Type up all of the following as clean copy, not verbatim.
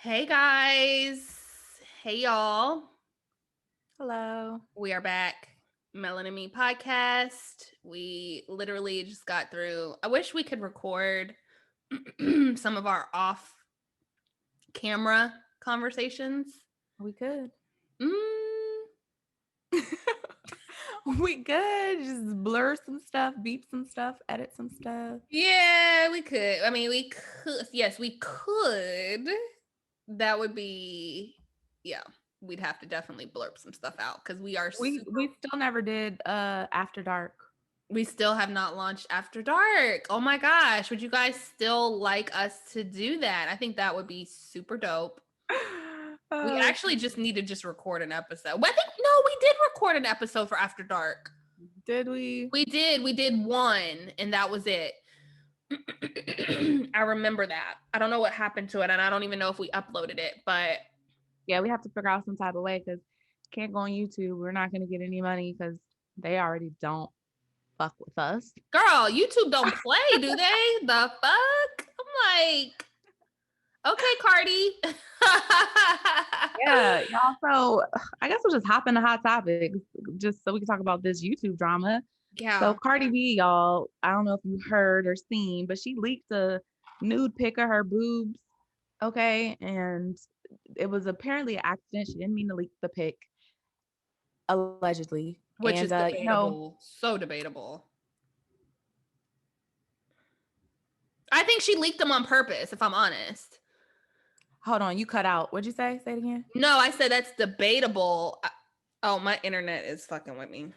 Hey guys. Hey y'all. Hello. We are back. Melon and Me podcast. We literally just got through. I wish we could record some of our off camera conversations. We could. Mm, We could just blur some stuff, beep some stuff, edit some stuff. yeah, we could. I mean, we could. Yes, we could. That would be, yeah, we'd have to definitely blurb some stuff out because we are We super. we still never did After Dark. We still have not launched After Dark. Oh my gosh. Would you guys still like us to do that? I think that would be super dope. We Oh, actually just need to just record an episode. Well, I think no, we did record an episode for After Dark. did we? We did. We did one, and that was it. I remember that. I don't know what happened to it, and I don't even know if we uploaded it, but Yeah, we have to figure out some type of way because can't go on YouTube. We're not gonna get any money because they already don't fuck with us. girl, YouTube don't play, do they? The fuck? I'm like, okay, Cardi. Yeah, y'all. So I guess we'll just hop into hot topics just so we can talk about this YouTube drama. So Yeah. Cardi B, y'all, I don't know if you heard or seen, but she leaked a nude pic of her boobs. Okay. And it was apparently an accident. She didn't mean to leak the pic, allegedly. Which And is debatable. So debatable. I think she leaked them on purpose, if I'm honest. hold on, you cut out. What'd you say? Say it again. No, I said that's debatable. Oh, my internet is fucking with me.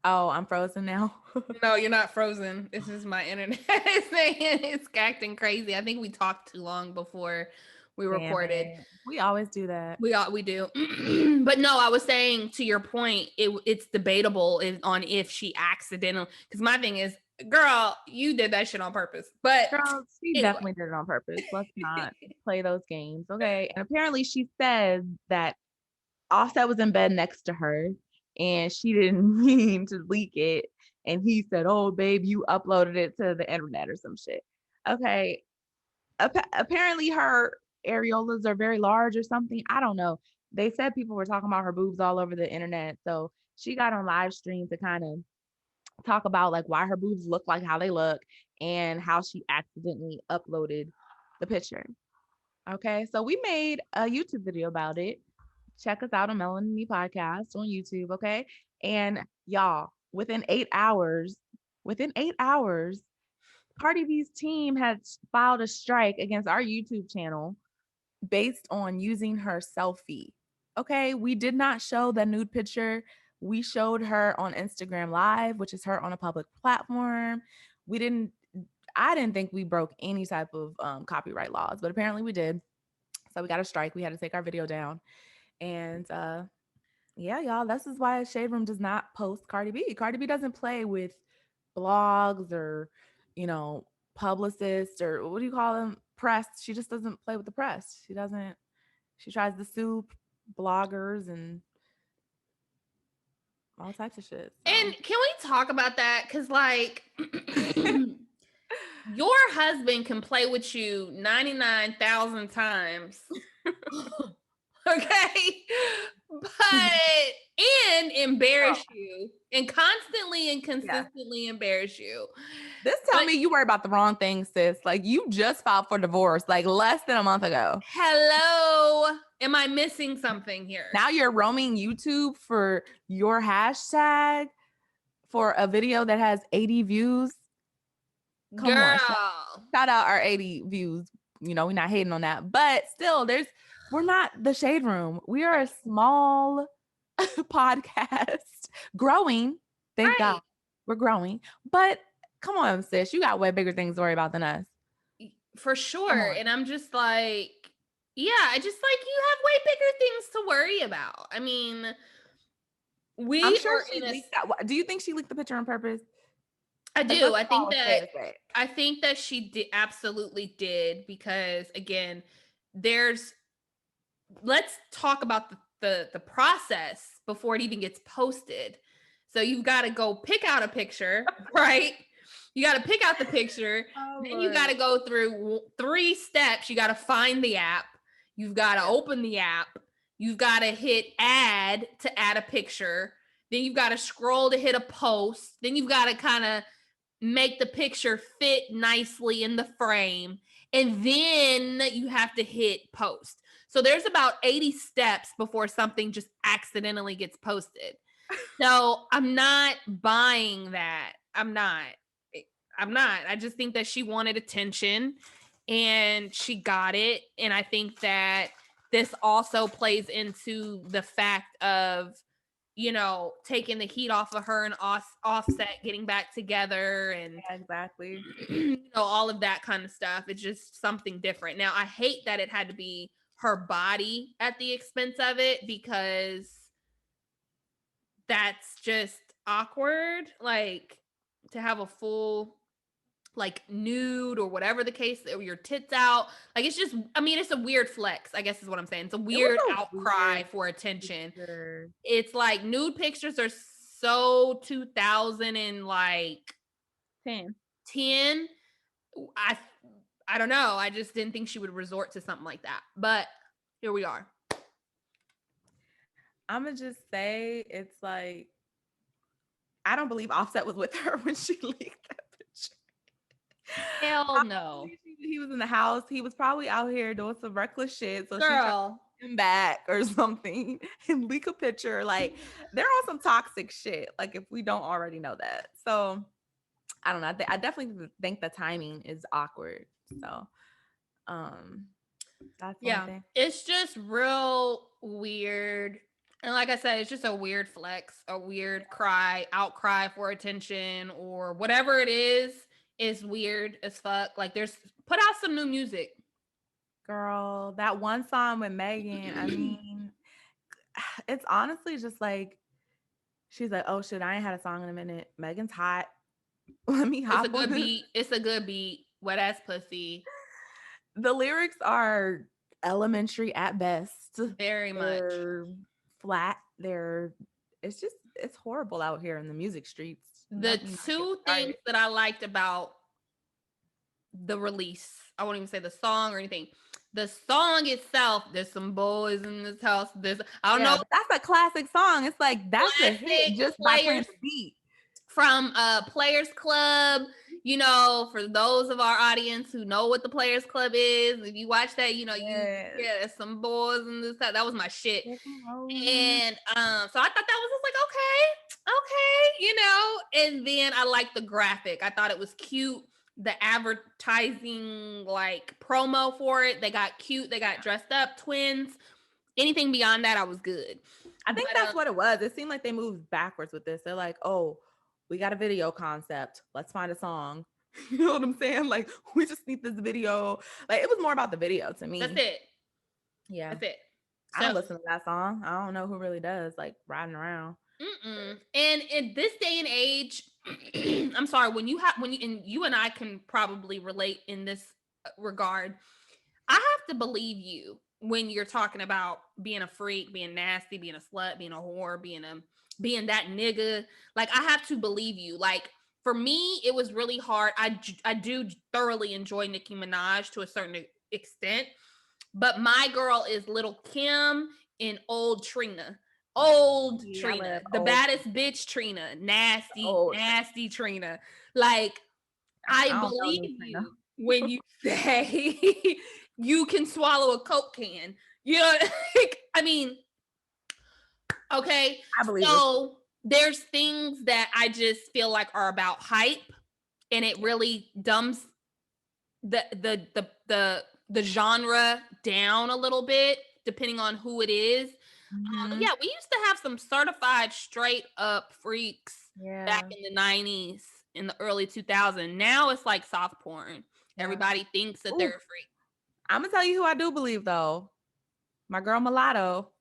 Oh, I'm frozen now. No, you're not frozen. This is my internet. It's acting crazy. I think we talked too long before we Damn recorded. it. We always do that. We do. But no, I was saying to your point, it's debatable on if she accidentally. Because my thing is, girl, you did that shit on purpose. But Girl, she anyway, definitely did it on purpose. Let's not play those games. Okay. And apparently she said that Offset was in bed next to her and she didn't mean to leak it. And he said, "Oh, babe, you uploaded it to the internet or some shit." Okay. Apparently her areolas are very large or something. I don't know. They said people were talking about her boobs all over the internet. So she got on live stream to kind of talk about like why her boobs look like how they look and how she accidentally uploaded the picture. Okay. So we made a YouTube video about it. Check us out on Melon and Me podcast on YouTube. Okay. And y'all, within 8 hours, Cardi B's team had filed a strike against our YouTube channel based on using her selfie. Okay. We did not show the nude picture. We showed her on Instagram Live, which is her on a public platform. We didn't, I didn't think we broke any type of copyright laws, but apparently we did. So we got a strike. We had to take our video down. And yeah, y'all, this is why Shade Room does not post Cardi B. Cardi B doesn't play with blogs or, you know, publicists or what do you call them? Press. She just doesn't play with the press. She tries to sue bloggers and all types of shit. So and can we talk about that? Because, like, your husband can play with you 99,000 times. Okay. And embarrass you and constantly and yeah. consistently embarrass you. This tell But me you worry about the wrong thing, sis. Like you just filed for divorce like less than a month ago. hello, am I missing something here? Now you're roaming YouTube for your hashtag for a video that has 80 views. Come on. Girl. Shout out our 80 views. You know, we're not hating on that. But still, we're not the Shade Room. We are a small podcast growing. Thank Right. God we're growing. But come on, sis. You got way bigger things to worry about than us. For Come sure. on. And I'm just like, yeah, I just like you have way bigger things to worry about. I mean, we I'm sure are she in a leaked that. Do you think she leaked the picture on purpose? I Like, do. let's call a spade a spade. I think that she did absolutely did because again, there's let's talk about the process before it even gets posted. So you've got to go pick out a picture, right? You got to pick out the picture. Oh, Then you got to go through 3 steps. You got to find the app. You've got to open the app. You've got to hit add to add a picture. Then you've got to scroll to hit a post. Then you've got to kind of make the picture fit nicely in the frame. And then you have to hit post. So there's about 80 steps before something just accidentally gets posted. So I'm not buying that. I'm not. I just think that she wanted attention and she got it. And I think that this also plays into the fact of, taking the heat off of her and Offset getting back together and exactly. All of that kind of stuff. It's just something different. Now, I hate that it had to be her body at the expense of it because that's just awkward. Like to have a full nude or whatever the case, or your tits out. Like it's just, it's a weird flex, I guess is what I'm saying. It's a weird outcry for attention. Picture. It's like nude pictures are so 2000 and 10. I don't know. I just didn't think she would resort to something like that. But here we are. I'm going to just say it's like, I don't believe Offset was with her when she leaked that picture. Hell no. He was in the house. He was probably out here doing some reckless shit. So Girl. she tried to get him back or something and leak a picture. Like they're on some toxic shit. Like if we don't already know that. So I don't know. I definitely think the timing is awkward. So that's one thing. It's just real weird. And like I said, it's just a weird flex, a weird outcry for attention or whatever it is weird as fuck. Like put out some new music. Girl, that one song with Megan, I mean, it's honestly just like, she's like, oh shit, I ain't had a song in a minute. Megan's hot. Let me hop on. It's a good beat. It's a good beat. Wet ass pussy. The lyrics are elementary at best. Very much. They're flat. It's horrible out here in the music streets. The two things that I liked about the release, I won't even say the song or anything. The song itself, there's some boys in this house. I don't know. That's a classic song. It's like that's a hit just by playing the beat. From Players Club, for those of our audience who know what the Players Club is, if you watch that, there's some boys in this house. That was my shit. And so I thought that was just like, okay, and then I liked the graphic. I thought it was cute. The advertising promo for it, they got cute, they got dressed up, twins. Anything beyond that, I was good. I think that's what it was. It seemed like they moved backwards with this. They're like, oh, we got a video concept. Let's find a song. You know what I'm saying? Like, we just need this video. Like, it was more about the video to me. That's it. Yeah. That's it. I don't listen to that song. I don't know who really does, like, riding around. And in this day and age, I'm sorry, and you and I can probably relate in this regard. I have to believe you when you're talking about being a freak, being nasty, being a slut, being a whore, being that nigga. Like, I have to believe you. Like, for me, it was really hard. I do thoroughly enjoy Nicki Minaj to a certain extent, but my girl is Little Kim and old Trina. Trina, the baddest bitch Trina, nasty Trina. Like, I believe you when you say you can swallow a Coke can. Okay. I believe so there's things that I just feel like are about hype, and it really dumbs the genre down a little bit depending on who it is. We used to have some certified straight up freaks back in the 90s, in the early 2000s. Now it's like soft porn. Everybody thinks that they're a freak. I'm gonna tell you who I do believe though. My girl Mulatto.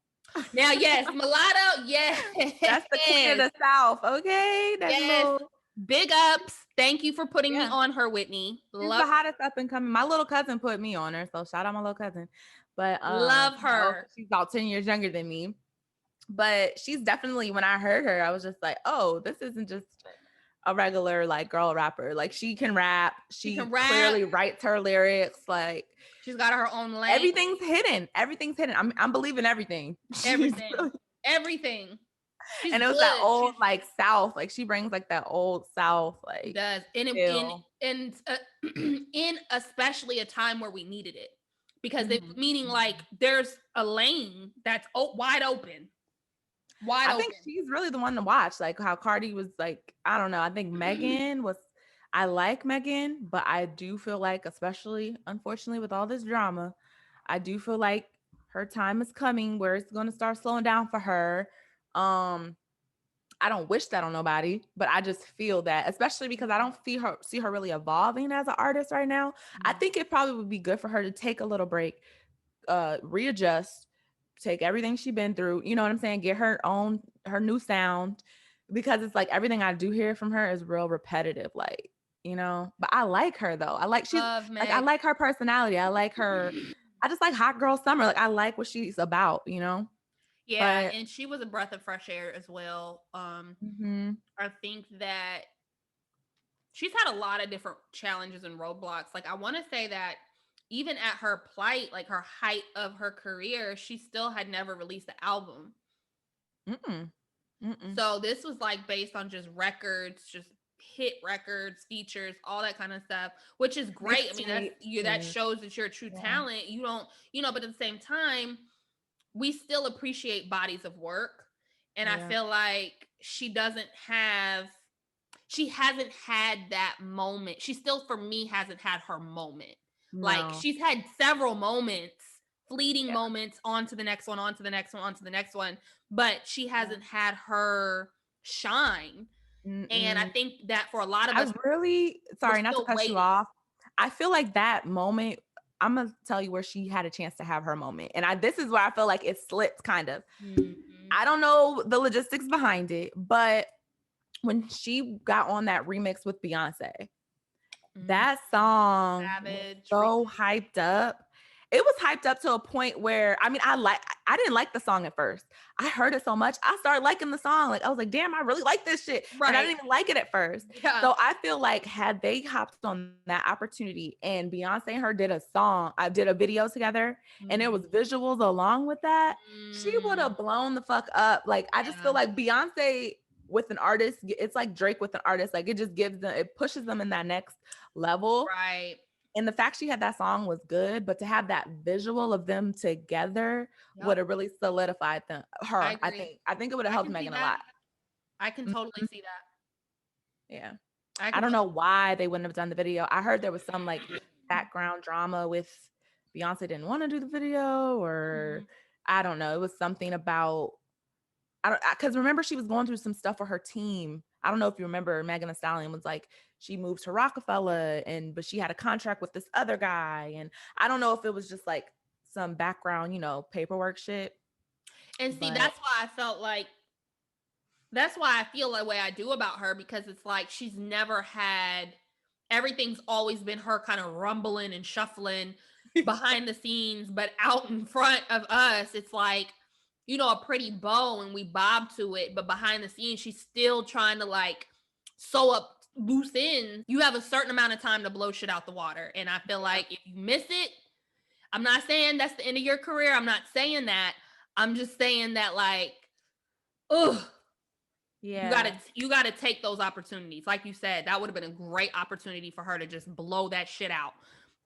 Now, yes, Mulatto, yes. That's the queen of the South, okay? That's big ups. Thank you for putting me on her, Whitney. She's the hottest up and coming. My little cousin put me on her, so shout out my little cousin. But love her. She's about 10 years younger than me. But she's definitely, when I heard her, I was just like, oh, this isn't just a regular like girl rapper. Like she can rap. She can She rap. clearly writes her lyrics. Like She's got her own lane. everything's hidden. Everything's hidden. I'm believing everything. Everything. Everything. She's and it was good. that old like South. Like she brings like that old South like She does. And in especially a time where we needed it. Because it meaning like there's a lane that's wide open. I think she's really the one to watch. Like how Cardi was like, I don't know. I think Megan was, I like Megan, but I do feel like, especially unfortunately with all this drama, I do feel like her time is coming where it's going to start slowing down for her. I don't wish that on nobody, but I just feel that, especially because I don't see her really evolving as an artist right now. I think it probably would be good for her to take a little break, readjust, take everything she's been through, you know what I'm saying, get her new sound, because it's like everything I do hear from her is real repetitive, like, you know. But I like her though. I like I like her personality. I like her. I just like Hot Girl Summer. Like I like what she's about, you know. Yeah, and she was a breath of fresh air as well. I think that she's had a lot of different challenges and roadblocks. Like I want to say that even at her plight, like her height of her career, she still had never released an album. So this was like based on just records, just hit records, features, all that kind of stuff, which is great. I mean, that shows that you're a true talent. You don't, but at the same time, we still appreciate bodies of work. And I feel like she hasn't had that moment. She still, for me, hasn't had her moment. No. Like she's had several moments, fleeting moments, on to the next one, on to the next one, on to the next one, but she hasn't had her shine. And I think that for a lot of us, sorry not to cut you off, I feel like that moment, I'm gonna tell you where she had a chance to have her moment, and this is where I feel like it slipped kind of. I don't know the logistics behind it, but when she got on that remix with Beyonce, that song was so hyped up. It was hyped up to a point where, I mean, I didn't like the song at first. I heard it so much, I started liking the song. Like I was like, damn, I really like this shit. Right. And I didn't even like it at first. Yeah. So I feel like had they hopped on that opportunity and Beyonce and her did a video together, and there was visuals along with that, she would have blown the fuck up. Like I just feel like Beyonce with an artist, it's like Drake with an artist. Like it just it pushes them in that next level. Right. And the fact she had that song was good, but to have that visual of them together would have really solidified her. I think it would have helped Megan a lot. I can totally see that. Yeah. I don't know why they wouldn't have done the video. I heard there was some like background drama with Beyonce didn't want to do the video, or I don't know. It was something about, because remember she was going through some stuff with her team. I don't know if you remember, Megan Thee Stallion was like, she moved to Rockefeller, but she had a contract with this other guy. And I don't know if it was just like some background, paperwork shit. And see, that's why I feel the way I do about her, because it's like she's never had, everything's always been her kind of rumbling and shuffling behind the scenes, but out in front of us, it's like, a pretty bow and we bob to it, but behind the scenes, she's still trying to like sew up loose ends. You have a certain amount of time to blow shit out the water. And I feel like if you miss it, I'm not saying that's the end of your career. I'm not saying that. I'm just saying that like, you gotta take those opportunities. Like you said, that would have been a great opportunity for her to just blow that shit out.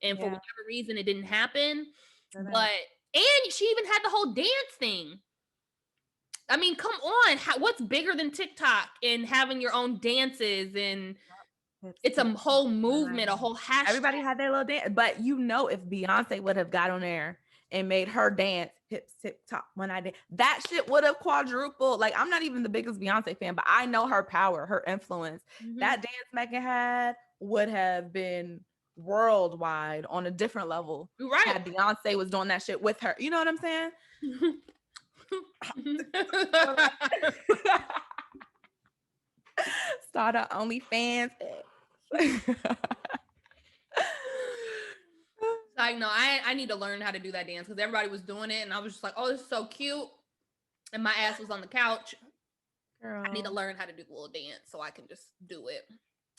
And for whatever reason, it didn't happen. And she even had the whole dance thing. I mean, come on. What's bigger than TikTok and having your own dances? And it's a whole movement, a whole hashtag. Everybody had their little dance. But if Beyonce would have got on there and made her dance, hips, tip, top, when I did, that shit would have quadrupled. Like, I'm not even the biggest Beyonce fan, but I know her power, her influence. That dance Megan had would have been worldwide on a different level. Right. Had Beyonce was doing that shit with her. You know what I'm saying? Start our OnlyFans. Like, no, I need to learn how to do that dance, because everybody was doing it and I was just like, oh, this is so cute. And my ass was on the couch. I need to learn how to do the little dance so I can just do it.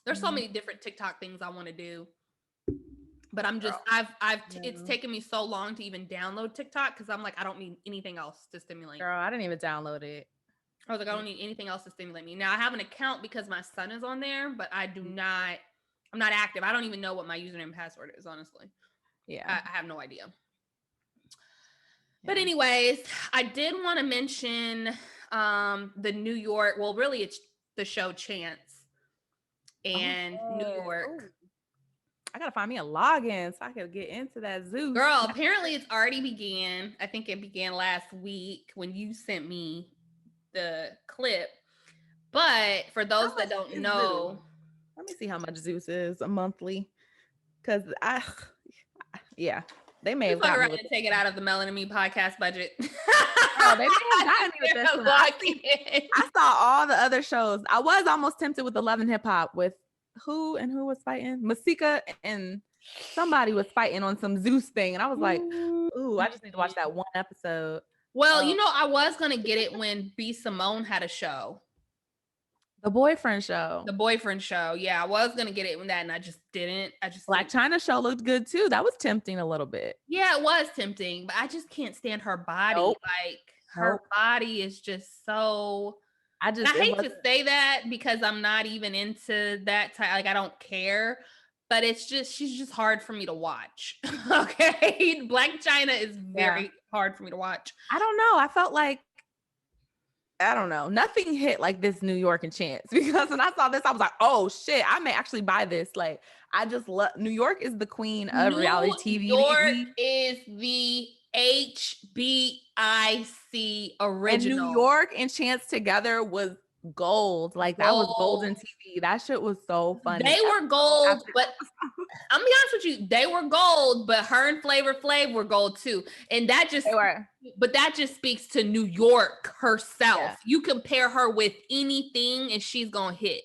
There's so many different TikTok things I want to do. But I'm just, it's taken me so long to even download TikTok because I'm like, I don't need anything else to stimulate. Girl, I didn't even download it. I was like, I don't need anything else to stimulate me. Now I have an account because my son is on there, but I'm not active. I don't even know what my username and password is, honestly. Yeah. I have no idea. But anyways, I did want to mention the New York, well, really it's the show Chance and New York. Ooh. I gotta find me a login so I can get into that Zeus. Girl, apparently it's already began. I think it began last week when you sent me the clip. But for those that don't know, Zeus? Let me see how much Zeus is a monthly. Because they may have gotten me to take it out of the Melon and Me podcast budget. Oh, they may have gotten me with this one. I saw all the other shows. I was almost tempted with the Love and Hip Hop with who was fighting? Masika and somebody was fighting on some Zeus thing. And I was like, ooh, I just need to watch that one episode. Well, I was going to get it when B. Simone had a show. The boyfriend show. Yeah, I was going to get it when that, and I just didn't. Black China show looked good too. That was tempting a little bit. Yeah, it was tempting, but I just can't stand her body. Nope. Her body is just so... I hate to say that because I'm not even into that type. Like, I don't care, but she's just hard for me to watch. Okay. Black China is very hard for me to watch. I don't know. I felt like, I don't know. Nothing hit like this New York and Chance because when I saw this, I was like, oh shit, I may actually buy this. Like, I just love, New York is the queen of reality TV. New York is the HBIC original. And New York and Chance together was gold. Like that was golden TV. That shit was so funny. They were gold, but I'm gonna be honest with you, they were gold, but her and Flavor Flav were gold too. And that just speaks to New York herself. Yeah. You compare her with anything and she's gonna hit.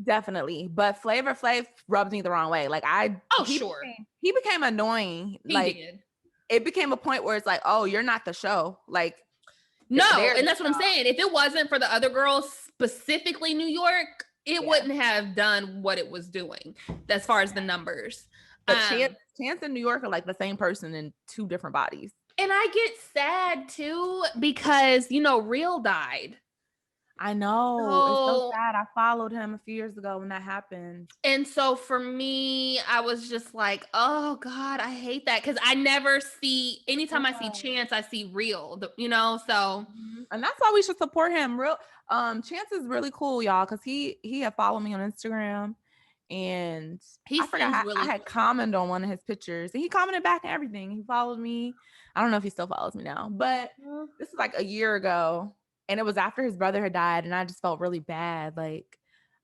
Definitely. But Flavor Flav rubs me the wrong way. Like he became annoying. It became a point where it's like, oh, you're not the show. Like, no, and that's what I'm saying. If it wasn't for the other girls, specifically New York, it wouldn't have done what it was doing as far as the numbers. But Chance and New York are like the same person in two different bodies. And I get sad too because, Real died. I know. It's so sad. I followed him a few years ago when that happened. And so for me, I was just like, oh God, I hate that. Cause I never see, anytime I see Chance, I see Real, so. And that's why we should support him. Chance is really cool, y'all. Cause he had followed me on Instagram and I had commented on one of his pictures and he commented back and everything. He followed me. I don't know if he still follows me now, but this is like a year ago. And it was after his brother had died. And I just felt really bad, like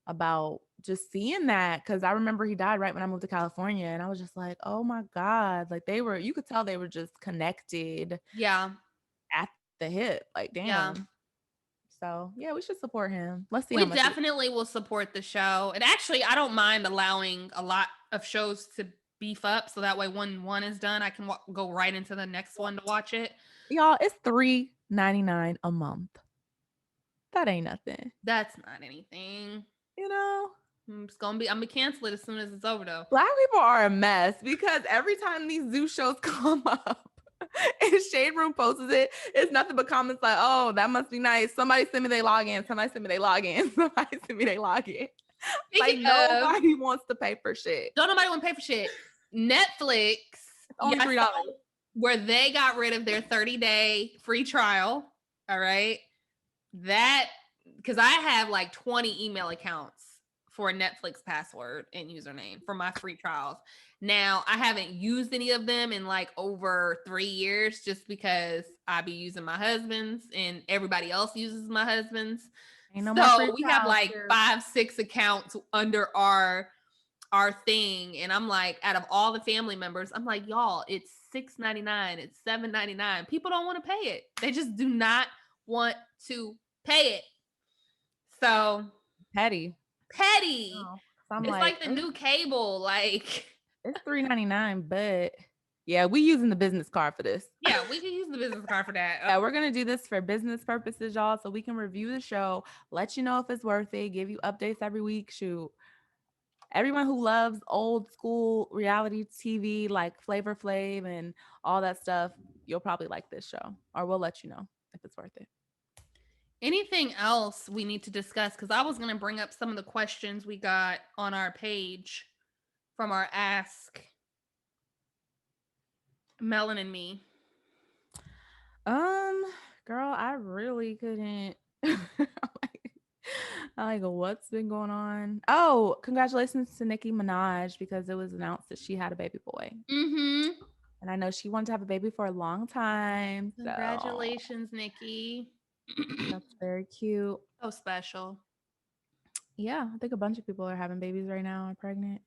about just seeing that. Cause I remember he died right when I moved to California. And I was just like, oh my God. Like you could tell they were just connected. Yeah. At the hip. Like, damn. Yeah. So yeah, we should support him. Let's see. We definitely will support the show. And actually, I don't mind allowing a lot of shows to beef up. So that way when one is done, I can go right into the next one to watch it. Y'all, it's $3.99 a month. That ain't nothing. That's not anything. I'm gonna cancel it as soon as it's over though. Black people are a mess because every time these Zoo shows come up and Shade Room posts it's nothing but comments like, oh, that must be nice. Somebody send me they login. Somebody send me they login. Somebody send me they login. Like nobody wants to pay for shit. Don't nobody want to pay for shit. Netflix, only $3. Where they got rid of their 30-day free trial. All right. That, because I have like 20 email accounts for a Netflix password and username for my free trials. Now, I haven't used any of them in like over 3 years just because I be using my husband's and everybody else uses my husband's. So we have like 5-6 accounts under our thing. And I'm like, out of all the family members, I'm like, y'all, it's $6.99. It's $7.99. People don't want to pay it. They just do not want to pay it. So petty. Oh, it's like the new cable. Like it's $3.99, but Yeah, we using the business card for this. Yeah, we can use the business card for that. Yeah, we're gonna do this for business purposes, y'all, so we can review the show, let you know if it's worth it, give you updates every week. Shoot, everyone who loves old school reality TV like Flavor Flav and all that stuff, you'll probably like this show, or we'll let you know if it's worth it. Anything else we need to discuss? Because I was going to bring up some of the questions we got on our page from our Ask Melon and Me. Girl, I really couldn't. Like, what's been going on? Oh, congratulations to Nicki Minaj because it was announced that she had a baby boy. Mm-hmm. And I know she wanted to have a baby for a long time. So Congratulations, Nikki. that's very cute. So special. Yeah, I think a bunch of people are having babies right now and pregnant.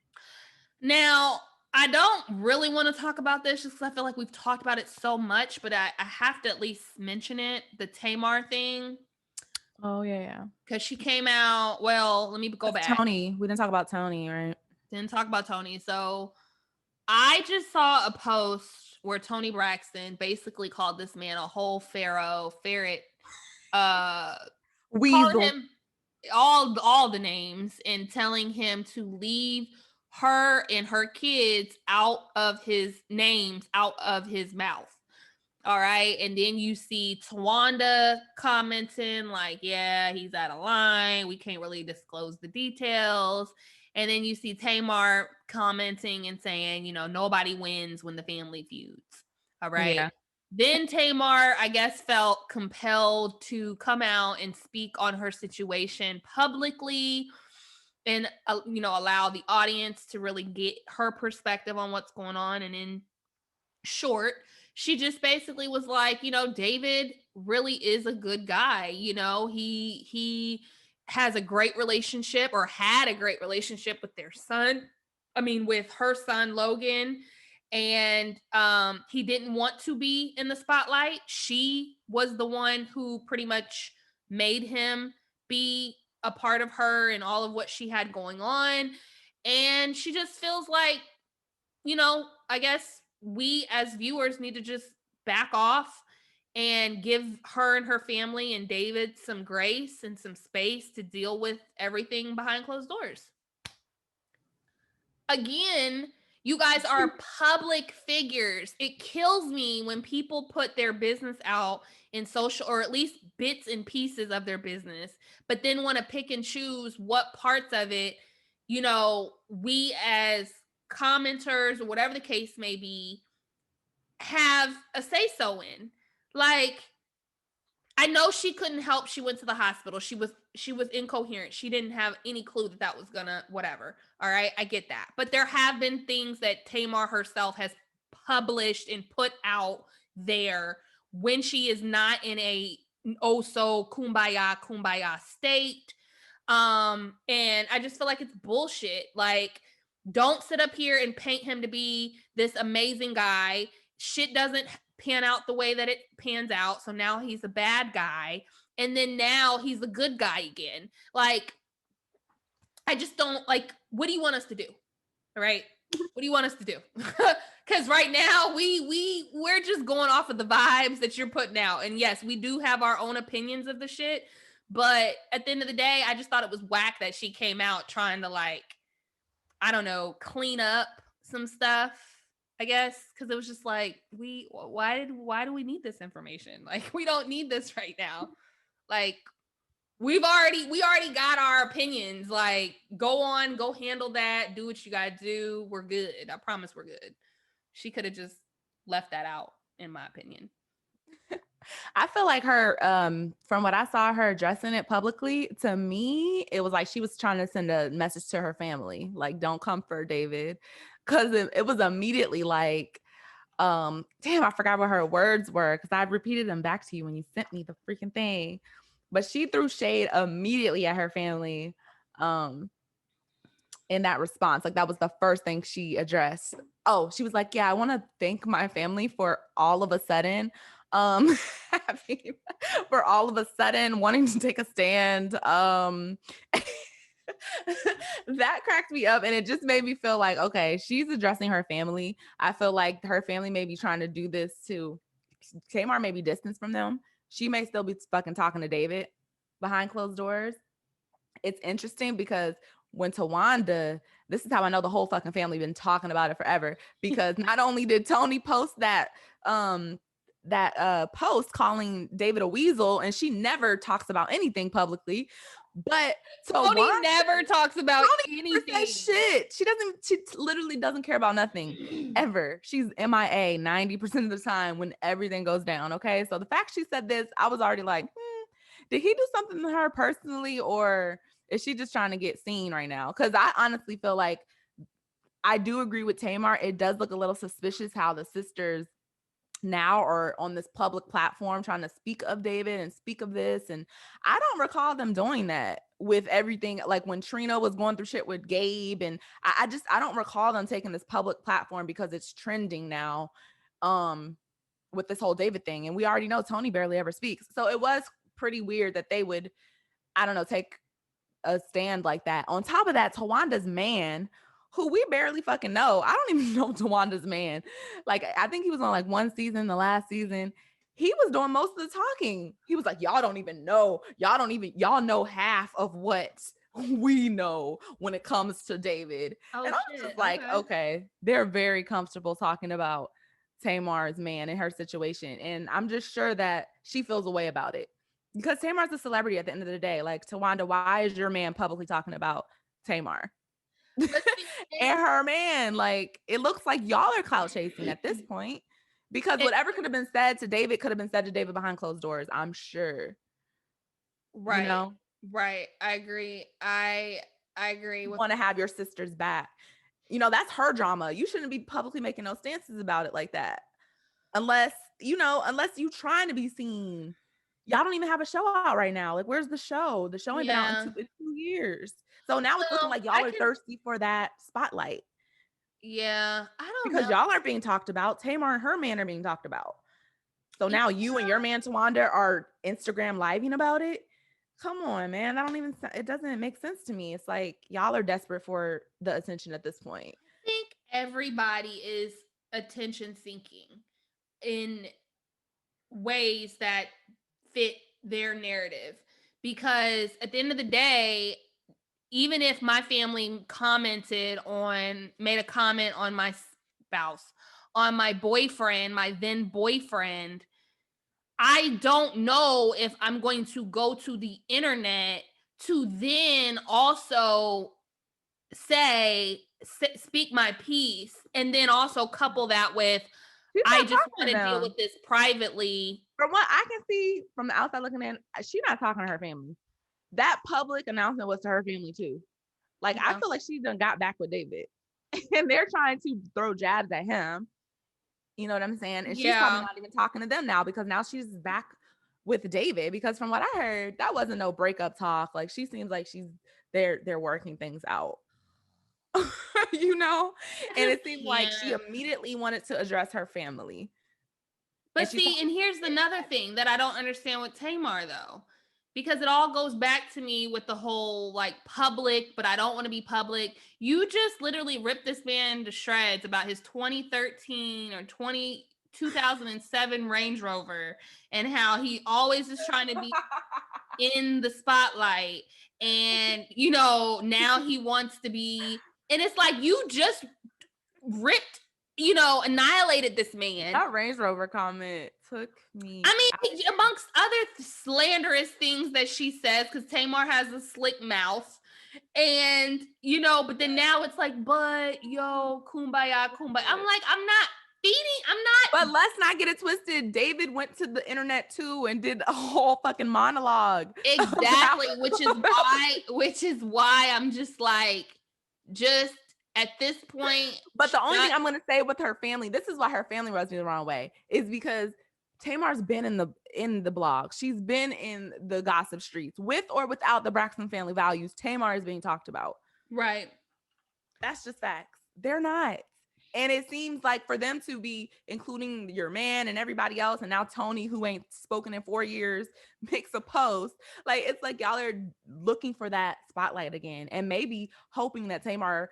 Now, I don't really want to talk about this just because I feel like we've talked about it so much, but I have to at least mention it, the Tamar thing. Oh, yeah. Because she came out, well, let me go back. Tony. We didn't talk about Tony, right? Didn't talk about Tony. So I just saw a post where Tony Braxton basically called this man a whole ferret, Weasel. calling him all the names and telling him to leave her and her kids out of his names, out of his mouth. All right. And then you see Tawanda commenting, like, yeah, he's out of line. We can't really disclose the details. And then you see Tamar commenting and saying, nobody wins when the family feuds. All right. Yeah. Then Tamar, I guess, felt compelled to come out and speak on her situation publicly and, allow the audience to really get her perspective on what's going on. And in short, she just basically was like, David really is a good guy. He has a great relationship, or had a great relationship with their son. I mean, with her son Logan. And he didn't want to be in the spotlight. She was the one who pretty much made him be a part of her and all of what she had going on. And she just feels like, I guess we as viewers need to just back off and give her and her family and David some grace and some space to deal with everything behind closed doors. Again, you guys are public figures. It kills me when people put their business out in social, or at least bits and pieces of their business, but then want to pick and choose what parts of it, we as commenters or whatever the case may be, have a say so in. Like, I know she couldn't help. She went to the hospital. She was incoherent. She didn't have any clue that was gonna whatever. All right, I get that. But there have been things that Tamar herself has published and put out there when she is not in a so kumbaya state. And I just feel like it's bullshit. Like, don't sit up here and paint him to be this amazing guy. Shit doesn't pan out the way that it pans out. So now he's a bad guy. And then now he's a good guy again. Like, I just don't like, what do you want us to do? All right. What do you want us to do? Because right now we're just going off of the vibes that you're putting out. And yes, we do have our own opinions of the shit. But at the end of the day, I just thought it was whack that she came out trying to, like, I don't know, clean up some stuff, I guess, because it was just like, why do we need this information? Like, we don't need this right now. Like, we already got our opinions. Like, go handle that, do what you gotta do. We're good. I promise we're good. She could have just left that out, in my opinion. I feel like her, from what I saw her addressing it publicly, to me, it was like she was trying to send a message to her family, like, don't comfort David. Because it was immediately like, damn, I forgot what her words were because I repeated them back to you when you sent me the freaking thing. But she threw shade immediately at her family in that response. Like, that was the first thing she addressed. Oh, she was like, yeah, I want to thank my family for all of a sudden for all of a sudden wanting to take a stand. That cracked me up, and it just made me feel like, okay, she's addressing her family. I feel like her family may be trying to do this to Tamar, may be distance from them. She may still be fucking talking to David behind closed doors. It's interesting because when Tawanda, this is how I know the whole fucking family been talking about it forever, because not only did Tony post that post calling David a weasel, and she never talks about anything publicly, but Tony Tawanda never talks about Tony anything. shit. She literally doesn't care about nothing ever. She's MIA 90% of the time when everything goes down. Okay. So the fact she said this, I was already like, did he do something to her personally, or is she just trying to get seen right now? Because I honestly feel like I do agree with Tamar. It does look a little suspicious how the sisters now are on this public platform trying to speak of David and speak of this. And I don't recall them doing that with everything. Like when Trina was going through shit with Gabe. And I don't recall them taking this public platform because it's trending now with this whole David thing. And we already know Tony barely ever speaks. So it was pretty weird that they would, I don't know, take a stand like that. On top of that, Tawanda's man, who we barely fucking know. I don't even know Tawanda's man. Like, I think he was on like one season, the last season. He was doing most of the talking. He was like, y'all don't even know. Y'all know half of what we know when it comes to David. Oh, and I'm just like, okay, they're very comfortable talking about Tamar's man and her situation. And I'm just sure that she feels a way about it. Because Tamar's a celebrity at the end of the day. Like, Tawanda, why is your man publicly talking about Tamar? And her man, like, it looks like y'all are clout chasing at this point, because whatever could have been said to David could have been said to David behind closed doors, I'm sure. Right. You know? Right. I agree. I agree. Want to have your sister's back. You know, that's her drama. You shouldn't be publicly making no stances about it like that. Unless you trying to be seen. Y'all don't even have a show out right now. Like, where's the show? The show ain't been out in 2 years. So now it's looking like y'all are thirsty for that spotlight. Yeah, I don't because know. y'all aren't being talked about. Tamar and her man are being talked about. So now you and your man Tawanda are Instagram living about it. Come on, man. It doesn't make sense to me. It's like y'all are desperate for the attention at this point. I think everybody is attention seeking in ways that fit their narrative, because at the end of the day, even if my family made a comment on my spouse, on my boyfriend, my then boyfriend, I don't know if I'm going to go to the internet to then also speak my piece, and then also couple that with, I just want to deal with this privately. From what I can see from the outside looking in, she's not talking to her family. That public announcement was to her family too. Like, I feel like she done got back with David and they're trying to throw jabs at him. You know what I'm saying? And she's probably not even talking to them now, because now she's back with David, because from what I heard, that wasn't no breakup talk. Like, she seems like they're working things out. You know? And it seems like she immediately wanted to address her family. But see, and here's another thing that I don't understand with Tamar, though, because it all goes back to me with the whole like public, but I don't want to be public. You just literally ripped this man to shreds about his 2013 or 2007 Range Rover, and how he always is trying to be in the spotlight. And, now he wants to be, and it's like, you just ripped, annihilated this man. That Range Rover comment took me. I mean, amongst other slanderous things that she says, because Tamar has a slick mouth, and but then now it's like, but kumbaya. I'm like, I'm not. But let's not get it twisted. David went to the internet too and did a whole fucking monologue. Exactly, which is why I'm just like, just at this point. But the only thing I'm going to say with her family, this is why her family rubs me the wrong way, is because Tamar's been in the blog. She's been in the gossip streets. With or without the Braxton family values, Tamar is being talked about. Right. That's just facts. They're not. And it seems like for them to be including your man and everybody else, and now Tony, who ain't spoken in 4 years, makes a post. Like, it's like y'all are looking for that spotlight again, and maybe hoping that Tamar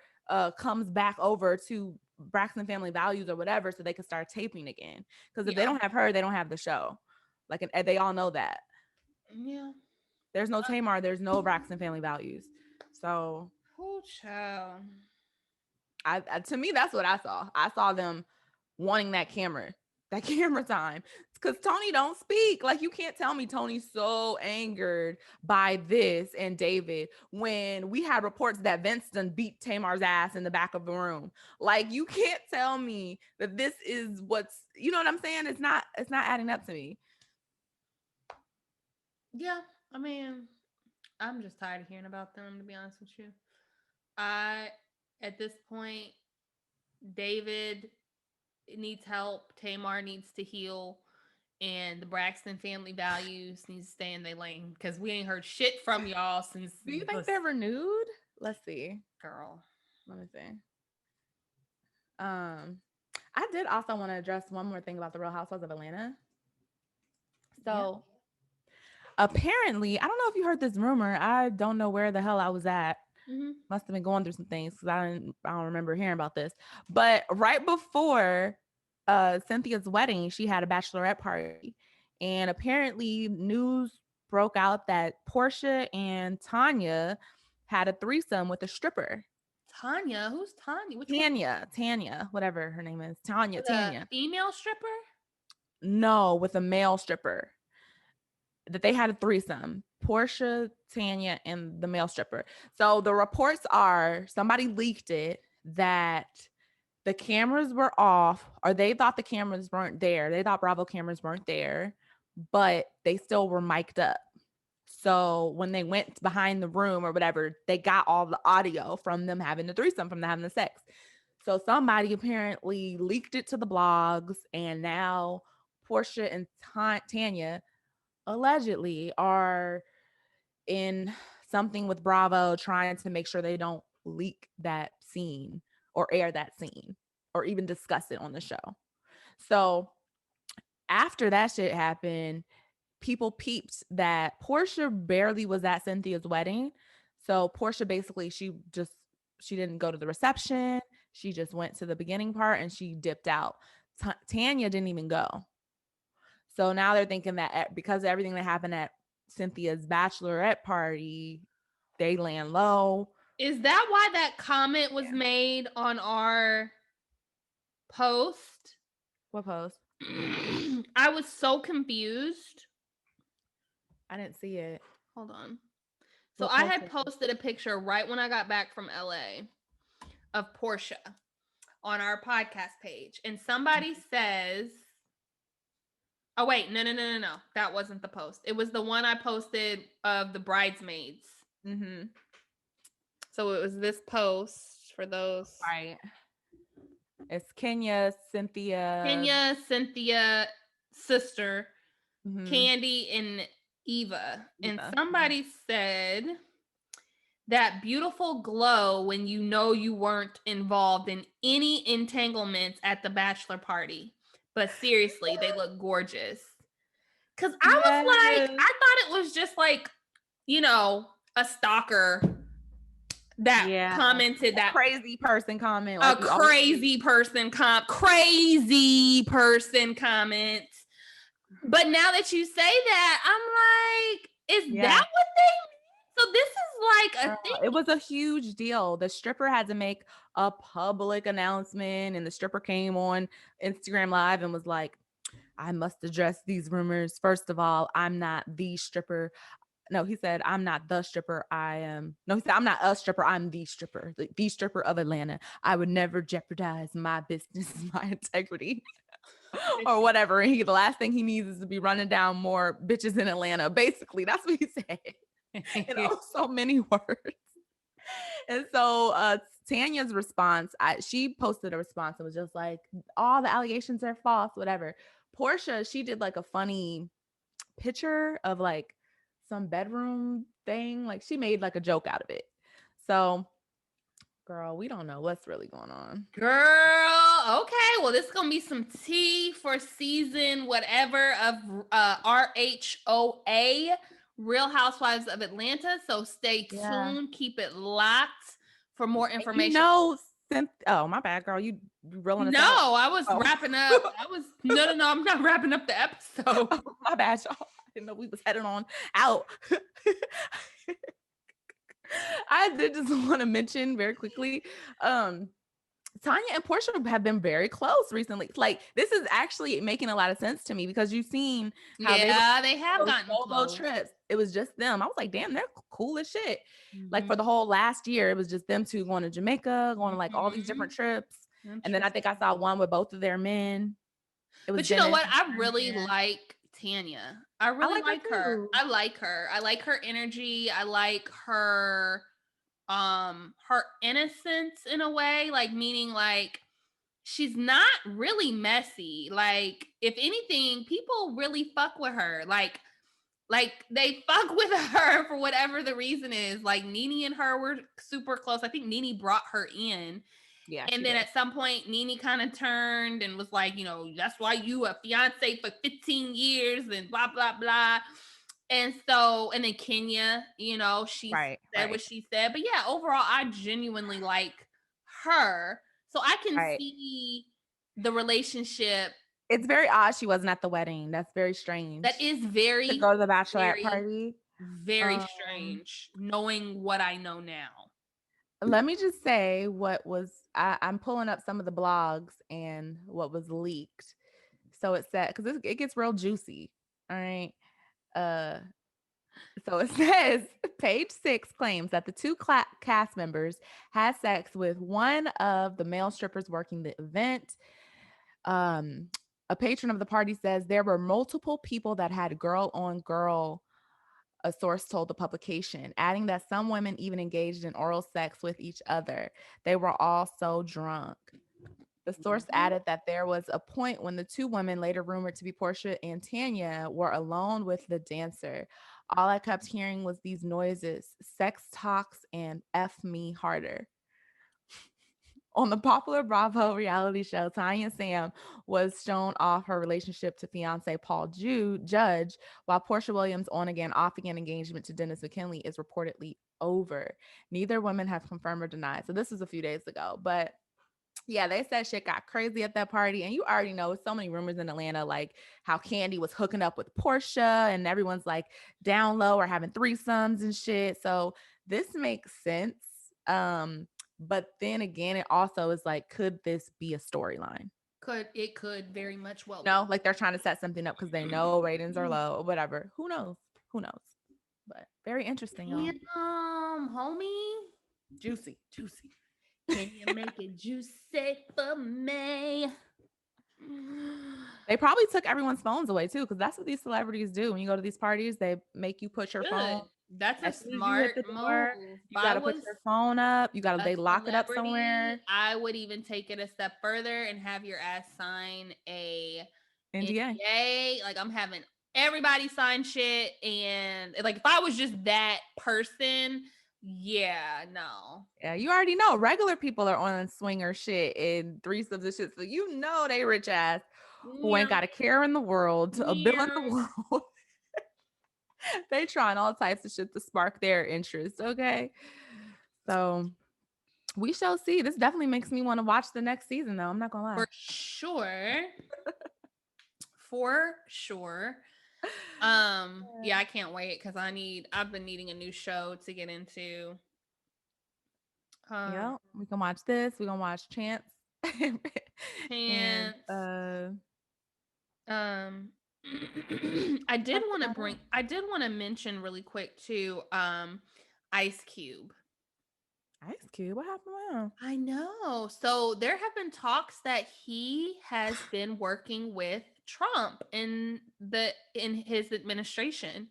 comes back over to Braxton Family Values or whatever, so they can start taping again. Because if they don't have her, they don't have the show. Like, and they all know that. Yeah. There's no Tamar, there's no Braxton Family Values. So, Oh, child. I to me, that's what I saw. I saw them wanting that camera time, because Tony don't speak. Like, you can't tell me Tony's so angered by this and David when we had reports that Vince done beat Tamar's ass in the back of the room. Like, you can't tell me that this is what's, you know what I'm saying? It's not adding up to me. Yeah, I mean, I'm just tired of hearing about them, to be honest with you. At this point, David needs help. Tamar needs to heal. And the Braxton Family Values needs to stay in their lane because we ain't heard shit from y'all since. Do you think they're renewed? Let's see. Girl. Let me see. I did also want to address one more thing about the Real Housewives of Atlanta. So apparently, I don't know if you heard this rumor. I don't know where the hell I was at. Must have been going through some things because I don't remember hearing about this. But right before Cynthia's wedding, she had a bachelorette party, and apparently news broke out that Portia and Tanya had a threesome with a stripper. Tanya? Who's Tanya? Which Tanya, whatever her name is. Tanya. A female stripper? No, with a male stripper. That they had a threesome. Portia, Tanya, and the male stripper. So the reports are, somebody leaked it, that the cameras were off, or they thought the cameras weren't there. They thought Bravo cameras weren't there, but they still were mic'd up. So when they went behind the room or whatever, they got all the audio from them having the threesome, from them having the sex. So somebody apparently leaked it to the blogs, and now Portia and Tanya allegedly are in something with Bravo, trying to make sure they don't leak that scene or air that scene or even discuss it on the show. So after that shit happened, people peeped that Portia barely was at Cynthia's wedding. So Portia basically, she didn't go to the reception. She just went to the beginning part and she dipped out. Tanya didn't even go. So now they're thinking that because of everything that happened at Cynthia's bachelorette party, they land low. Is that why that comment was made on our post? What post? I was so confused. I didn't see it. Hold on. So I had posted a picture right when I got back from LA of Portia on our podcast page. And somebody says, oh, wait, no. That wasn't the post. It was the one I posted of the bridesmaids. Mm-hmm. So it was this post for those. Right. It's Kenya, Cynthia, sister, Candy, and Eva. And somebody said that beautiful glow when you know you weren't involved in any entanglements at the bachelor party. But seriously, they look gorgeous. Because I was like, I thought it was just like, a stalker that commented that crazy person comment. Like crazy person comment. But now that you say that, I'm like, is that what they mean? So this is like a thing. It was a huge deal. The stripper had to make a public announcement, and the stripper came on Instagram Live and was like, I must address these rumors. First of all, I'm not the stripper. No, he said, I'm not the stripper. He said, I'm not a stripper. I'm the stripper, the stripper of Atlanta. I would never jeopardize my business, my integrity, or whatever. And the last thing he needs is to be running down more bitches in Atlanta. Basically, that's what he said in so many words. And so Tanya's response, she posted a response and was just like, all the allegations are false, whatever. Portia, she did like a funny picture of like some bedroom thing. Like, she made like a joke out of it. So Girl, we don't know what's really going on. Girl, okay. Well, this is gonna be some tea for season whatever of RHOA, Real Housewives of Atlanta. So stay tuned, keep it locked for more information. Oh, my bad, girl. You rolling us No, out? I was wrapping up. No, I'm not wrapping up the episode. Oh, my bad, y'all. I didn't know we was heading on out. I did just want to mention very quickly, Tanya and Portia have been very close recently. Like, this is actually making a lot of sense to me because you've seen how they have gotten solo close. trips. It was just them. I was like, damn, they're cool as shit. Mm-hmm. Like, for the whole last year, it was just them two going to Jamaica, going to like all these different trips. And then I think I saw one with both of their men. But you know what? I really like Tanya. I really like her. I like her. I like her energy. I like her innocence in a way, like meaning like she's not really messy. Like if anything, people really fuck with her. Like they fuck with her for whatever the reason is. Like Nene and her were super close. I think Nene brought her in. Yeah. And then at some point, Nene kind of turned and was like, you know, that's why you a fiance for 15 years and blah, blah, blah. And so, and then Kenya, you know, she said what she said. But yeah, overall, I genuinely like her. So I can see the relationship. It's very odd she wasn't at the wedding. That's very strange. That is very to go to the bachelorette party. Very strange, knowing what I know now. Let me just say what was I'm pulling up some of the blogs and what was leaked. So it said, because it gets real juicy. All right. So it says page 6 claims that the two cast members had sex with one of the male strippers working the event. A patron of the party says there were multiple people that had girl on girl, a source told the publication, adding that some women even engaged in oral sex with each other. They were all so drunk. The source added that there was a point when the two women, later rumored to be Portia and Tanya, were alone with the dancer. All I kept hearing was these noises, sex talks, and F me harder. On the popular Bravo reality show, Tanya Sam was shown off her relationship to fiance Paul Judge, while Portia Williams' on-again, off-again engagement to Dennis McKinley is reportedly over. Neither woman have confirmed or denied. So this was a few days ago. But yeah, they said shit got crazy at that party. And you already know, so many rumors in Atlanta, like how Kandi was hooking up with Portia and everyone's like down low or having threesomes and shit. So this makes sense. But then again, it also is like, could this be a storyline? It could very much well. No, like they're trying to set something up because they know ratings are low or whatever. Who knows? But very interesting. Homie. Juicy. Can you make it juicy for me? They probably took everyone's phones away too, because that's what these celebrities do. When you go to these parties, they make you put your phone. That's a smart move. You gotta put your phone up. They lock it up somewhere. I would even take it a step further and have your ass sign a NDA. Like I'm having everybody sign shit, and like if I was just that person, yeah, no. Yeah, you already know regular people are on swinger shit and threesomes and shit, so you know they rich ass who ain't got a care in the world, a bill in the world. They trying all types of shit to spark their interest. Okay. So we shall see. This definitely makes me want to watch the next season though. I'm not gonna lie. For sure. For sure. Yeah, I can't wait because I've been needing a new show to get into. Yeah, we can watch this. We're gonna watch Chance. And I did want to mention really quick too, Ice Cube. Ice Cube, what happened with him? I know. So there have been talks that he has been working with Trump in his administration.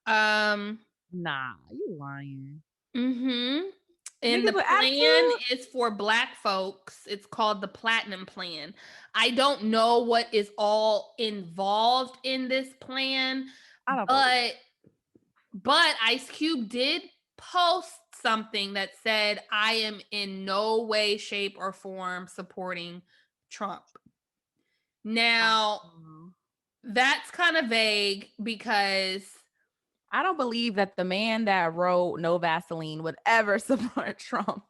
Nah, you lying. Mm-hmm. And the plan is for Black folks. It's called the Platinum Plan. I don't know what is all involved in this plan, but Ice Cube did post something that said, I am in no way, shape, or form supporting Trump. Now, that's kind of vague because I don't believe that the man that wrote No Vaseline would ever support Trump.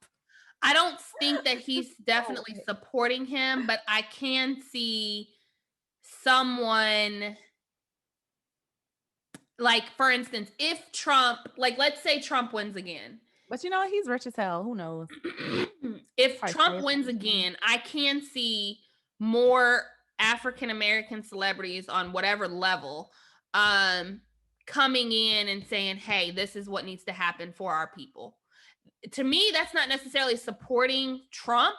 I don't think that he's definitely supporting him, but I can see someone, like, for instance, if Trump, like, let's say Trump wins again. But he's rich as hell. Who knows? If Trump wins again, I can see more African American celebrities on whatever level coming in and saying, hey, this is what needs to happen for our people. To me, that's not necessarily supporting Trump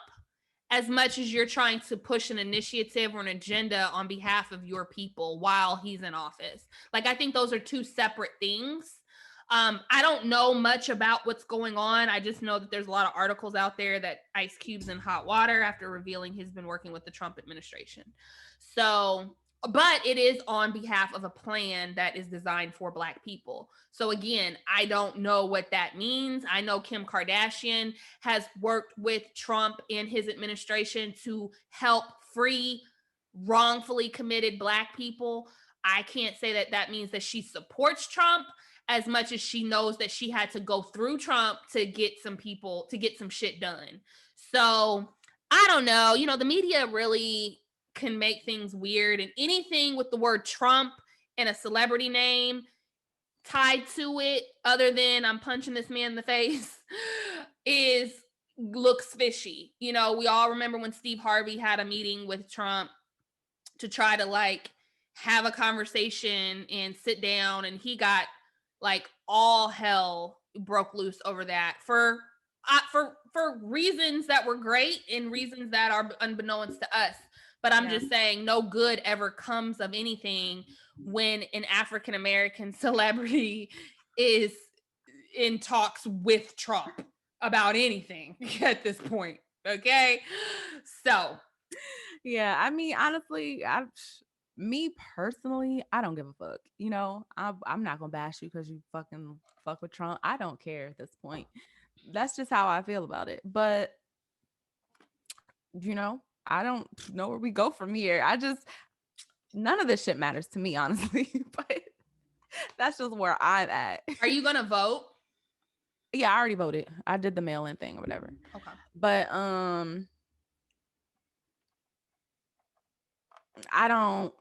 as much as you're trying to push an initiative or an agenda on behalf of your people while he's in office. Like, I think those are two separate things. I don't know much about what's going on. I just know that there's a lot of articles out there that Ice Cube's in hot water after revealing he's been working with the Trump administration. So, but it is on behalf of a plan that is designed for Black people. So again, I don't know what that means. I know Kim Kardashian has worked with Trump and his administration to help free wrongfully committed Black people. I can't say that that means that she supports Trump as much as she knows that she had to go through Trump to get some people, to get some shit done. So I don't know. The media really can make things weird, and anything with the word Trump and a celebrity name tied to it, other than I'm punching this man in the face, looks fishy. We all remember when Steve Harvey had a meeting with Trump to try to like have a conversation and sit down, and he got like all hell broke loose over that for reasons that were great and reasons that are unbeknownst to us. But I'm just saying, no good ever comes of anything when an African American celebrity is in talks with Trump about anything at this point. Okay, so yeah, I mean, honestly, me personally, I don't give a fuck. I'm not gonna bash you because you fucking fuck with Trump. I don't care at this point. That's just how I feel about it. But I don't know where we go from here. None of this shit matters to me, honestly. But that's just where I'm at. Are you gonna vote? Yeah, I already voted. I did the mail-in thing or whatever. Okay. But I don't.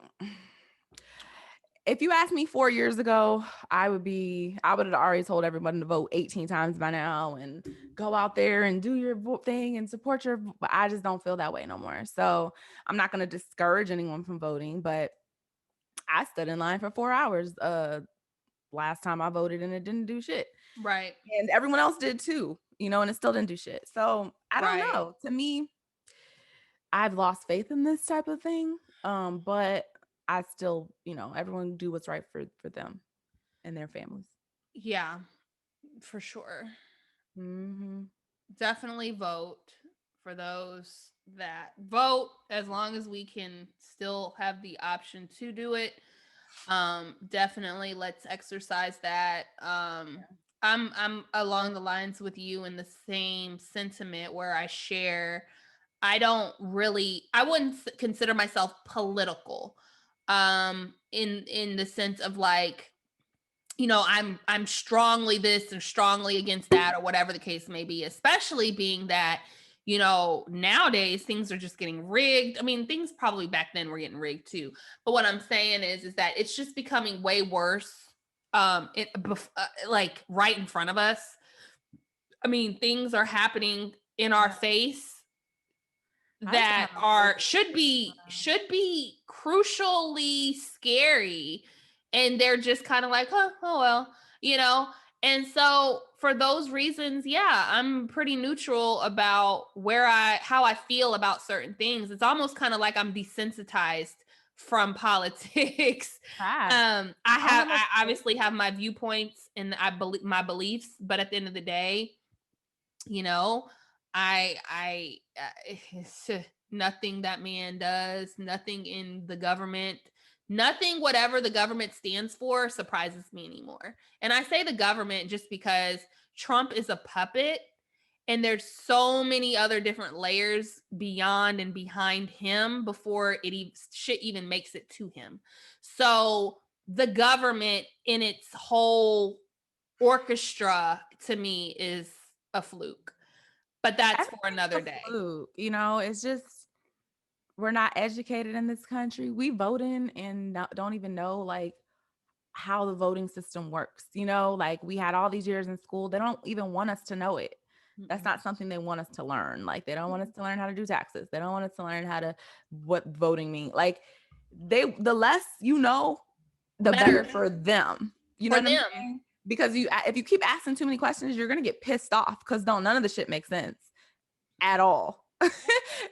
If you asked me 4 years ago, I would have already told everyone to vote 18 times by now and go out there and do your thing and support but I just don't feel that way no more. So I'm not going to discourage anyone from voting, but I stood in line for 4 hours last time I voted and it didn't do shit. Right. And everyone else did too, and it still didn't do shit. So I don't know. To me, I've lost faith in this type of thing. But I still, everyone do what's right for them and their families. Yeah, for sure. Mm-hmm. Definitely vote for those that vote, as long as we can still have the option to do it. Definitely let's exercise that. I'm along the lines with you in the same sentiment where I wouldn't consider myself political in the sense of like, I'm strongly this and strongly against that, or whatever the case may be, especially being that nowadays things are just getting rigged. I mean, things probably back then were getting rigged too, but what I'm saying is that it's just becoming way worse like right in front of us. I mean, things are happening in our face that should be crucially scary, and they're just kind of like, oh well. And so for those reasons, yeah, I'm pretty neutral about how I feel about certain things. It's almost kind of like I'm desensitized from politics. I obviously have my viewpoints and I believe my beliefs, but at the end of the day, I nothing that man does, nothing in the government, nothing whatever the government stands for surprises me anymore. And I say the government just because Trump is a puppet and there's so many other different layers beyond and behind him before shit even makes it to him. So the government in its whole orchestra to me is a fluke. But that's for another day. Fluke. You know, it's just we're not educated in this country. We voting and don't even know like how the voting system works. You know, like we had all these years in school. They don't even want us to know it. That's not something they want us to learn. Like they don't want us to learn how to do taxes. They don't want us to learn how to what voting means. Like the less you know, the better for them. You know what I'm saying? Because if you keep asking too many questions, you're gonna get pissed off because none of the shit makes sense at all.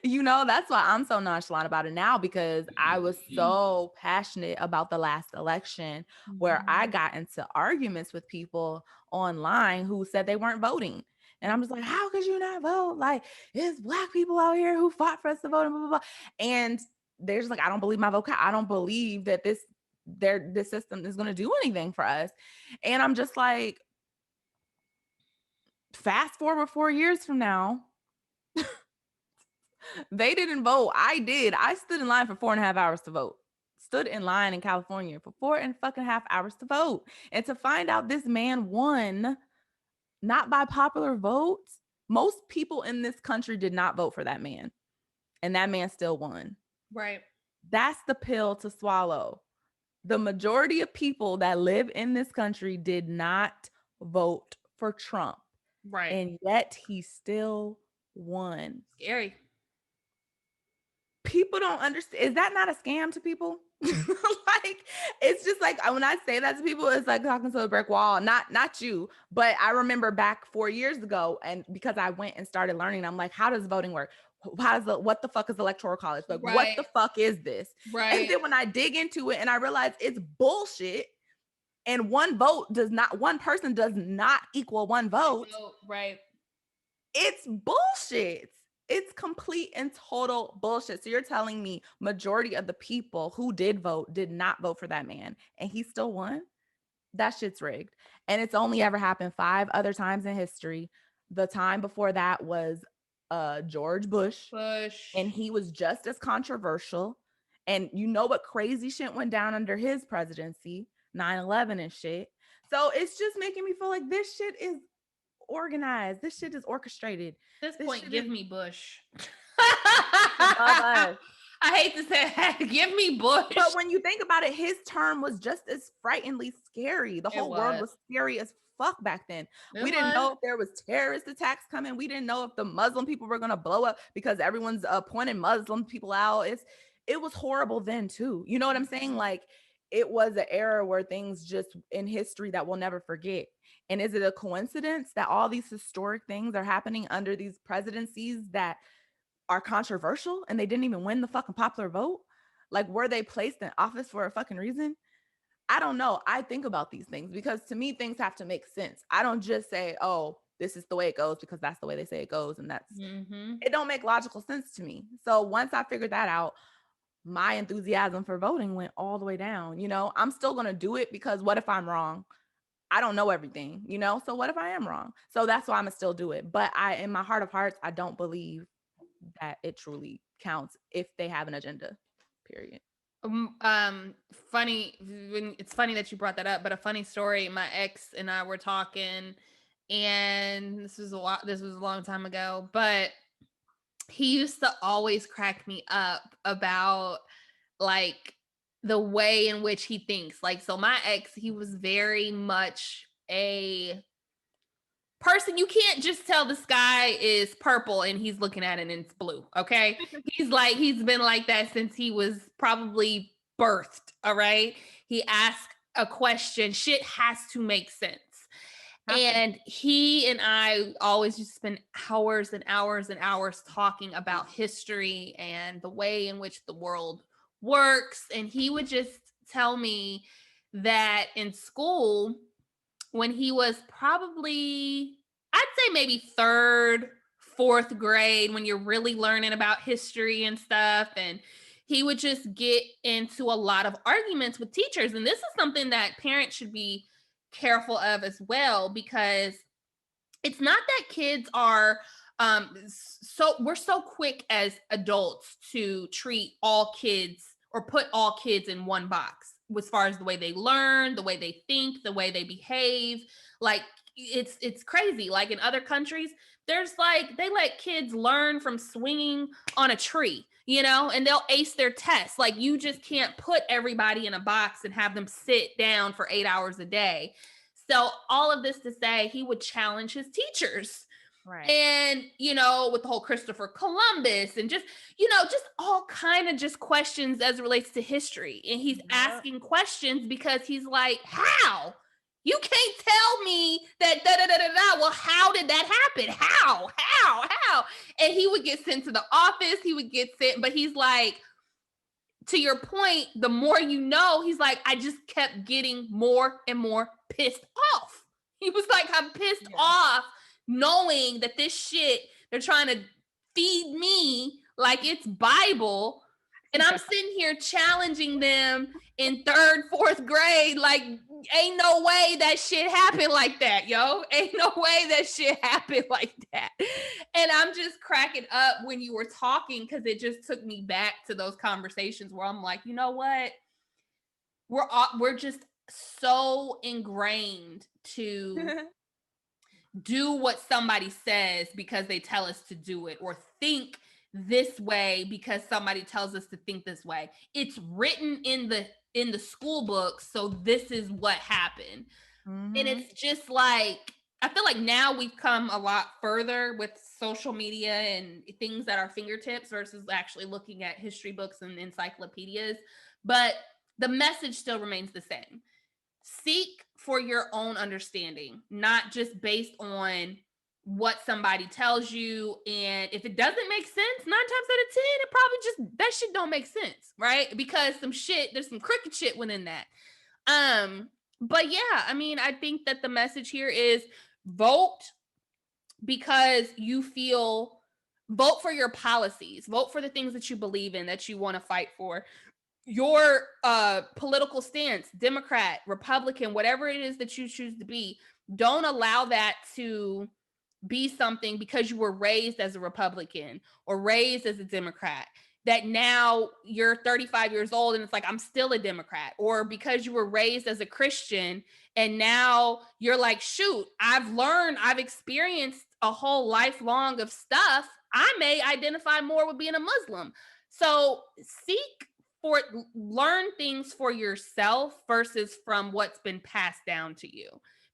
You know, that's why I'm so nonchalant about it now, because I was so passionate about the last election where I got into arguments with people online who said they weren't voting. And I'm just like, how could you not vote? Like, it's Black people out here who fought for us to vote and blah, blah, blah. And they're just like, I don't believe my vote. I don't believe that this system is going to do anything for us. And I'm just like, fast forward 4 years from now, they didn't vote. I did. I stood in line for 4.5 hours to vote. Stood in line in California for 4.5 hours to vote. And to find out this man won, not by popular vote. Most people in this country did not vote for that man. And that man still won. Right. That's the pill to swallow. The majority of people that live in this country did not vote for Trump. Right. And yet he still won. Scary. People don't understand. Is that not a scam to people? Like, it's just like when I say that to people, it's like talking to a brick wall. Not you, but I remember back 4 years ago, and because I went and started learning, I'm like, how does voting work? What the fuck is electoral college? Like, what the fuck is this? Right. And then when I dig into it and I realize it's bullshit, and one person does not equal one vote. Right. It's bullshit. It's complete and total bullshit. So you're telling me majority of the people who did vote did not vote for that man and he still won? That shit's rigged. And it's only ever happened 5 other times in history. The time before that was George Bush. And he was just as controversial. And you know what crazy shit went down under his presidency, 9/11 and shit. So it's just making me feel like this shit is organized. This shit is orchestrated. At this point, give me Bush. I hate to say that. Give me Bush. But when you think about it, his term was just as frighteningly scary. The whole world was scary as fuck back then. We didn't know if there was terrorist attacks coming. We didn't know if the Muslim people were going to blow up because everyone's pointing Muslim people out. It was horrible then too. You know what I'm saying? Like, it was an era where things just in history that we'll never forget. And is it a coincidence that all these historic things are happening under these presidencies that are controversial and they didn't even win the fucking popular vote? Like, were they placed in office for a fucking reason? I don't know. I think about these things because to me, things have to make sense. I don't just say, oh, this is the way it goes because that's the way they say it goes. And that's, it don't make logical sense to me. So once I figured that out, my enthusiasm for voting went all the way down. You know, I'm still going to do it because what if I'm wrong? I don't know everything, you know? So what if I am wrong? So that's why I'm gonna still do it. But in my heart of hearts, I don't believe that it truly counts if they have an agenda, period. Funny, it's funny that you brought that up, but a funny story, my ex and I were talking, and this was a long time ago, but he used to always crack me up about like the way in which he thinks. Like, so my ex, he was very much a person, you can't just tell the sky is purple and he's looking at it and it's blue. Okay. He's been like that since he was probably birthed. All right. He asked a question, shit has to make sense. And he and I always just spend hours and hours and hours talking about history and the way in which the world works. And he would just tell me that in school, when he was probably, I'd say maybe 3rd, 4th grade, when you're really learning about history and stuff, and he would just get into a lot of arguments with teachers. And this is something that parents should be careful of as well, because it's not that kids are so we're so quick as adults to treat all kids or put all kids in one box as far as the way they learn, the way they think, the way they behave. Like it's crazy. Like in other countries, there's like they let kids learn from swinging on a tree, you know, and they'll ace their tests. Like you just can't put everybody in a box and have them sit down for 8 hours a day. So all of this to say, he would challenge his teachers. Right. And, you know, with the whole Christopher Columbus and just, you know, just all kind of just questions as it relates to history. And he's asking questions because he's like, how? You can't tell me that da da da da da. Well, how did that happen? How? And he would get sent to the office. He would get sent, but he's like, to your point, the more you know, he's like, I just kept getting more and more pissed off. He was like, I'm pissed off knowing that this shit, they're trying to feed me like it's Bible. And I'm sitting here challenging them in 3rd, 4th grade. Like, ain't no way that shit happened like that, yo. Ain't no way that shit happened like that. And I'm just cracking up when you were talking because it just took me back to those conversations where I'm like, you know what? We're just so ingrained to do what somebody says because they tell us to do it, or think this way because somebody tells us to think this way. It's written in the school books, so this is what happened. And it's just like, I feel like now we've come a lot further with social media and things at our fingertips versus actually looking at history books and encyclopedias, but the message still remains the same. Seek for your own understanding, not just based on what somebody tells you. And if it doesn't make sense, 9 times out of 10, it probably just, that shit don't make sense, right? Because there's some crooked shit within that. But yeah, I mean, I think that the message here is vote because you feel, vote for your policies, vote for the things that you believe in, that you want to fight for. Your political stance, Democrat, Republican, whatever it is that you choose to be, don't allow that to be something because you were raised as a Republican or raised as a Democrat, that now you're 35 years old and it's like, I'm still a Democrat. Or because you were raised as a Christian and now you're like, shoot, I've experienced a whole lifelong of stuff. I may identify more with being a Muslim. So learn things for yourself versus from what's been passed down to you.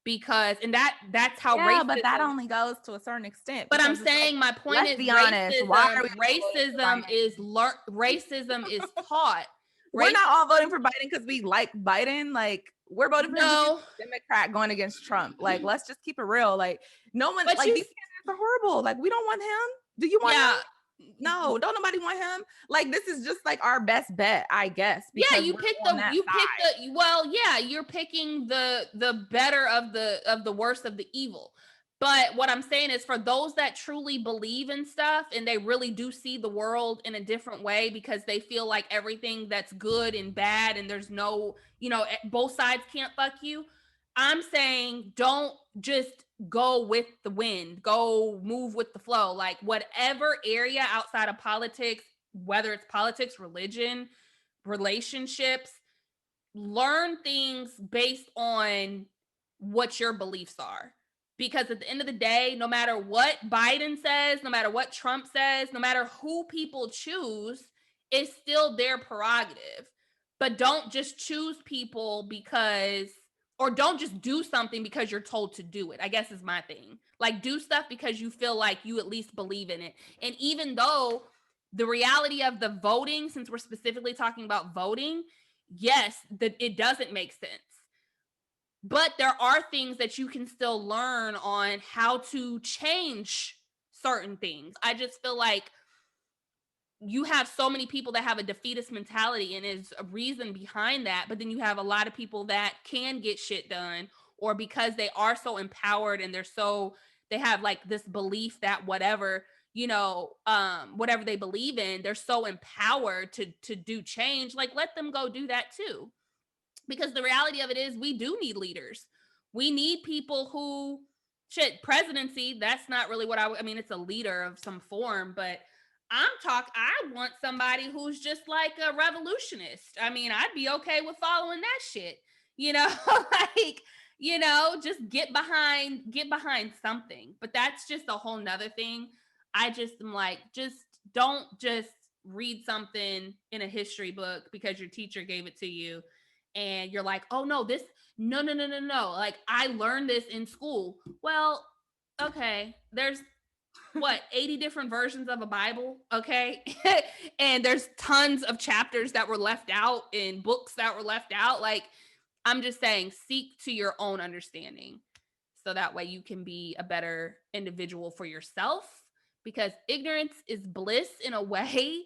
Because, and that's how racism, but that only goes to a certain extent. But I'm saying, my point is, be honest, why are we racism is taught. We're not all voting for Biden because we like Biden. Like, we're voting for No. a Democrat going against Trump. Like, let's just keep it real. Like, no one, like, these candidates are horrible. Like, we don't want him. Do you want him? No, don't nobody want him. Like, this is just like our best bet, I guess. Yeah, you're picking the better of the worst of the evil. But what I'm saying is, for those that truly believe in stuff and they really do see the world in a different way because they feel like everything that's good and bad and there's no, you know, both sides can't fuck you. I'm saying, don't just go with the wind, go move with the flow. Like, whatever area outside of politics, whether it's politics, religion, relationships, learn things based on what your beliefs are. Because at the end of the day, no matter what Biden says, no matter what Trump says, no matter who people choose, it's still their prerogative. But don't just choose people because, or don't just do something because you're told to do it, I guess is my thing. Like, do stuff because you feel like you at least believe in it. And even though the reality of the voting, since we're specifically talking about voting, yes, that it doesn't make sense. But there are things that you can still learn on how to change certain things. I just feel like you have so many people that have a defeatist mentality, and there's a reason behind that. But then you have a lot of people that can get shit done, or because they are so empowered and they have like this belief that whatever, you know, whatever they believe in, they're so empowered to do change. Like, let them go do that too. Because the reality of it is, we do need leaders. We need people who shit, presidency, that's not really what I mean, it's a leader of some form, but I want somebody who's just like a revolutionist. I mean, I'd be okay with following that shit. Like, just get behind something. But that's just a whole nother thing. I just am like, just don't just read something in a history book because your teacher gave it to you and you're like, oh no, this no. Like, I learned this in school. Well, okay, there's what, 80 different versions of a Bible, okay? And there's tons of chapters that were left out in books that were left out. Like, I'm just saying, seek to your own understanding so that way you can be a better individual for yourself, because ignorance is bliss in a way,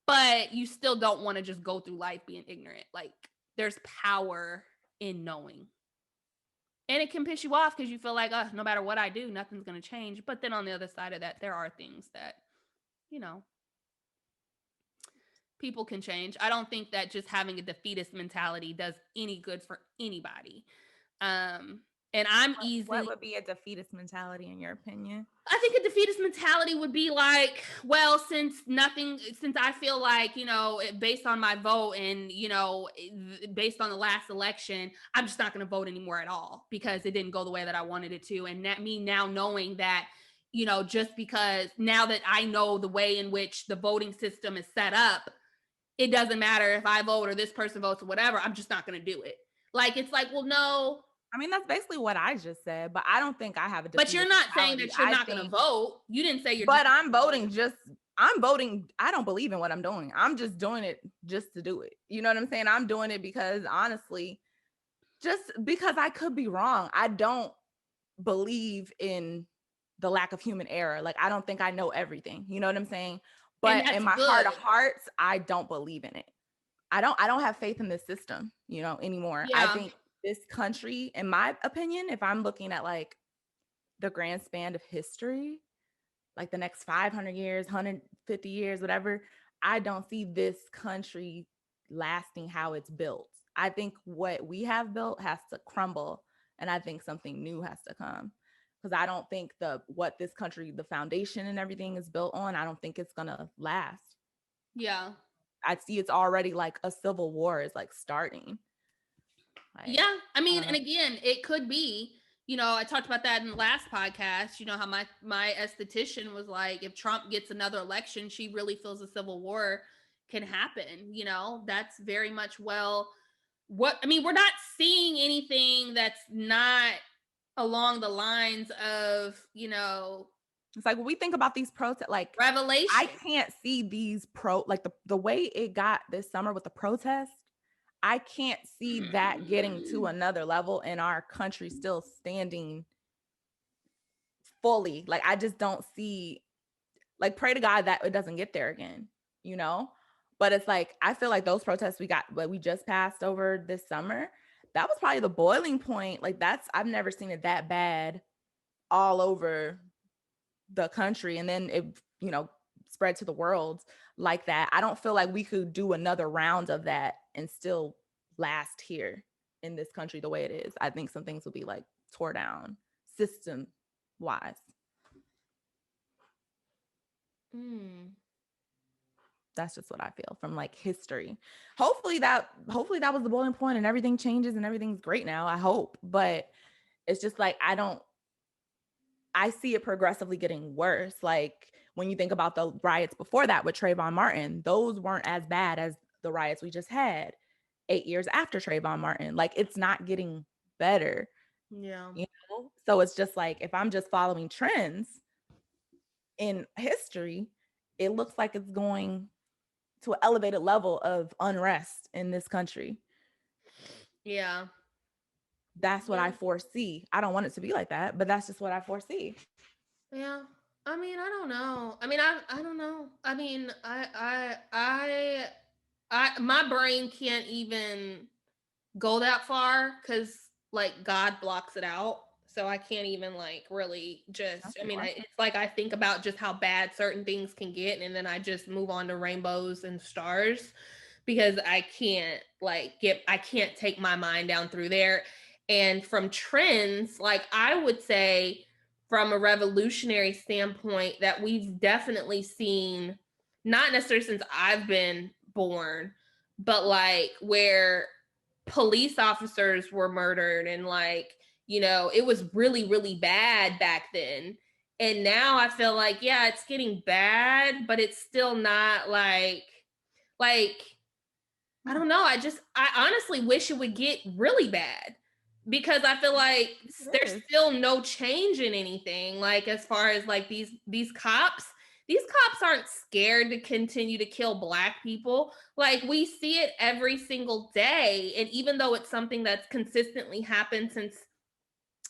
but you still don't want to just go through life being ignorant. Like, there's power in knowing. And it can piss you off because you feel like, oh, no matter what I do, nothing's going to change. But then on the other side of that, there are things that, people can change. I don't think that just having a defeatist mentality does any good for anybody. And I'm What easily, would be a defeatist mentality in your opinion? I think a defeatist mentality would be like, well, since I feel like, based on my vote and, based on the last election, I'm just not going to vote anymore at all because it didn't go the way that I wanted it to. And that me now knowing that, just because now that I know the way in which the voting system is set up, it doesn't matter if I vote or this person votes or whatever, I'm just not going to do it. Like, it's like, well, no. I mean, that's basically what I just said, but I don't think I have a But you're not saying mentality. that you're not going to vote. You didn't say you're but I'm voting I'm voting. I don't believe in what I'm doing. I'm just doing it just to do it. You know what I'm saying? I'm doing it because honestly, just because I could be wrong. I don't believe in the lack of human error. Like, I don't think I know everything. You know what I'm saying? But in my heart of hearts, I don't believe in it. I don't have faith in this system, anymore. Yeah. I think this country, in my opinion, if I'm looking at like the grand span of history, like the next 500 years, 150 years, whatever, I don't see this country lasting how it's built. I think what we have built has to crumble, and I think something new has to come. Because I don't think what this country, the foundation and everything is built on, I don't think it's gonna last. Yeah. I see it's already like a civil war is like starting. Like, yeah. I mean, and again, it could be, I talked about that in the last podcast, how my esthetician was like, if Trump gets another election, she really feels a civil war can happen. That's very much we're not seeing anything that's not along the lines of, it's like when we think about these protests, like revelation. I can't see these like the way it got this summer with the protests. I can't see that getting to another level and our country still standing fully. Like, I just don't see, like, pray to God that it doesn't get there again, But it's like, I feel like those protests we just passed over this summer, that was probably the boiling point. Like, I've never seen it that bad all over the country. And then it, spread to the world like that. I don't feel like we could do another round of that and still last here in this country the way it is. I think some things will be like tore down system wise. That's just what I feel from like history. Hopefully that was the boiling point and everything changes and everything's great now. I hope. But it's just like, I see it progressively getting worse. Like, when you think about the riots before that with Trayvon Martin, those weren't as bad as the riots we just had 8 years after Trayvon Martin. Like, it's not getting better. Yeah. So it's just like, if I'm just following trends in history, it looks like it's going to an elevated level of unrest in this country. Yeah. That's what I foresee. I don't want it to be like that, but that's just what I foresee. Yeah. I mean, I don't know. I mean, I don't know. I mean, my brain can't even go that far because like God blocks it out. So I can't even like really just, it's like I think about just how bad certain things can get and then I just move on to rainbows and stars because I can't take my mind down through there. And from trends, like I would say from a revolutionary standpoint that we've definitely seen, not necessarily since I've been born, but like where police officers were murdered and like, you know, it was really, really bad back then. And now I feel like, yeah, it's getting bad, but it's still not like, I don't know. I honestly wish it would get really bad because I feel like there's still no change in anything. Like as far as like these cops aren't scared to continue to kill Black people. Like we see it every single day, and even though it's something that's consistently happened since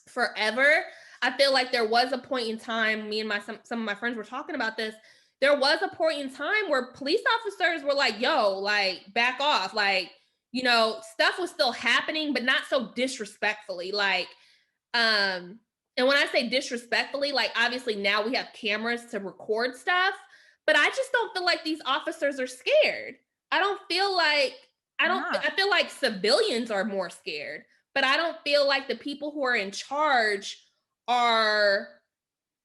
forever, I feel like there was a point in time. Me and some of my friends were talking about this. There was a point in time where police officers were like, yo, like back off. Like, you know, stuff was still happening, but not so disrespectfully. Like, and when I say disrespectfully, like obviously now we have cameras to record stuff, but I just don't feel like these officers are scared. I don't feel like I feel like civilians are more scared, but I don't feel like the people who are in charge are,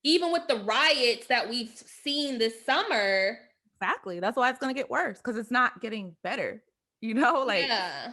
even with the riots that we've seen this summer. Exactly. That's why it's going to get worse, because it's not getting better. You know, like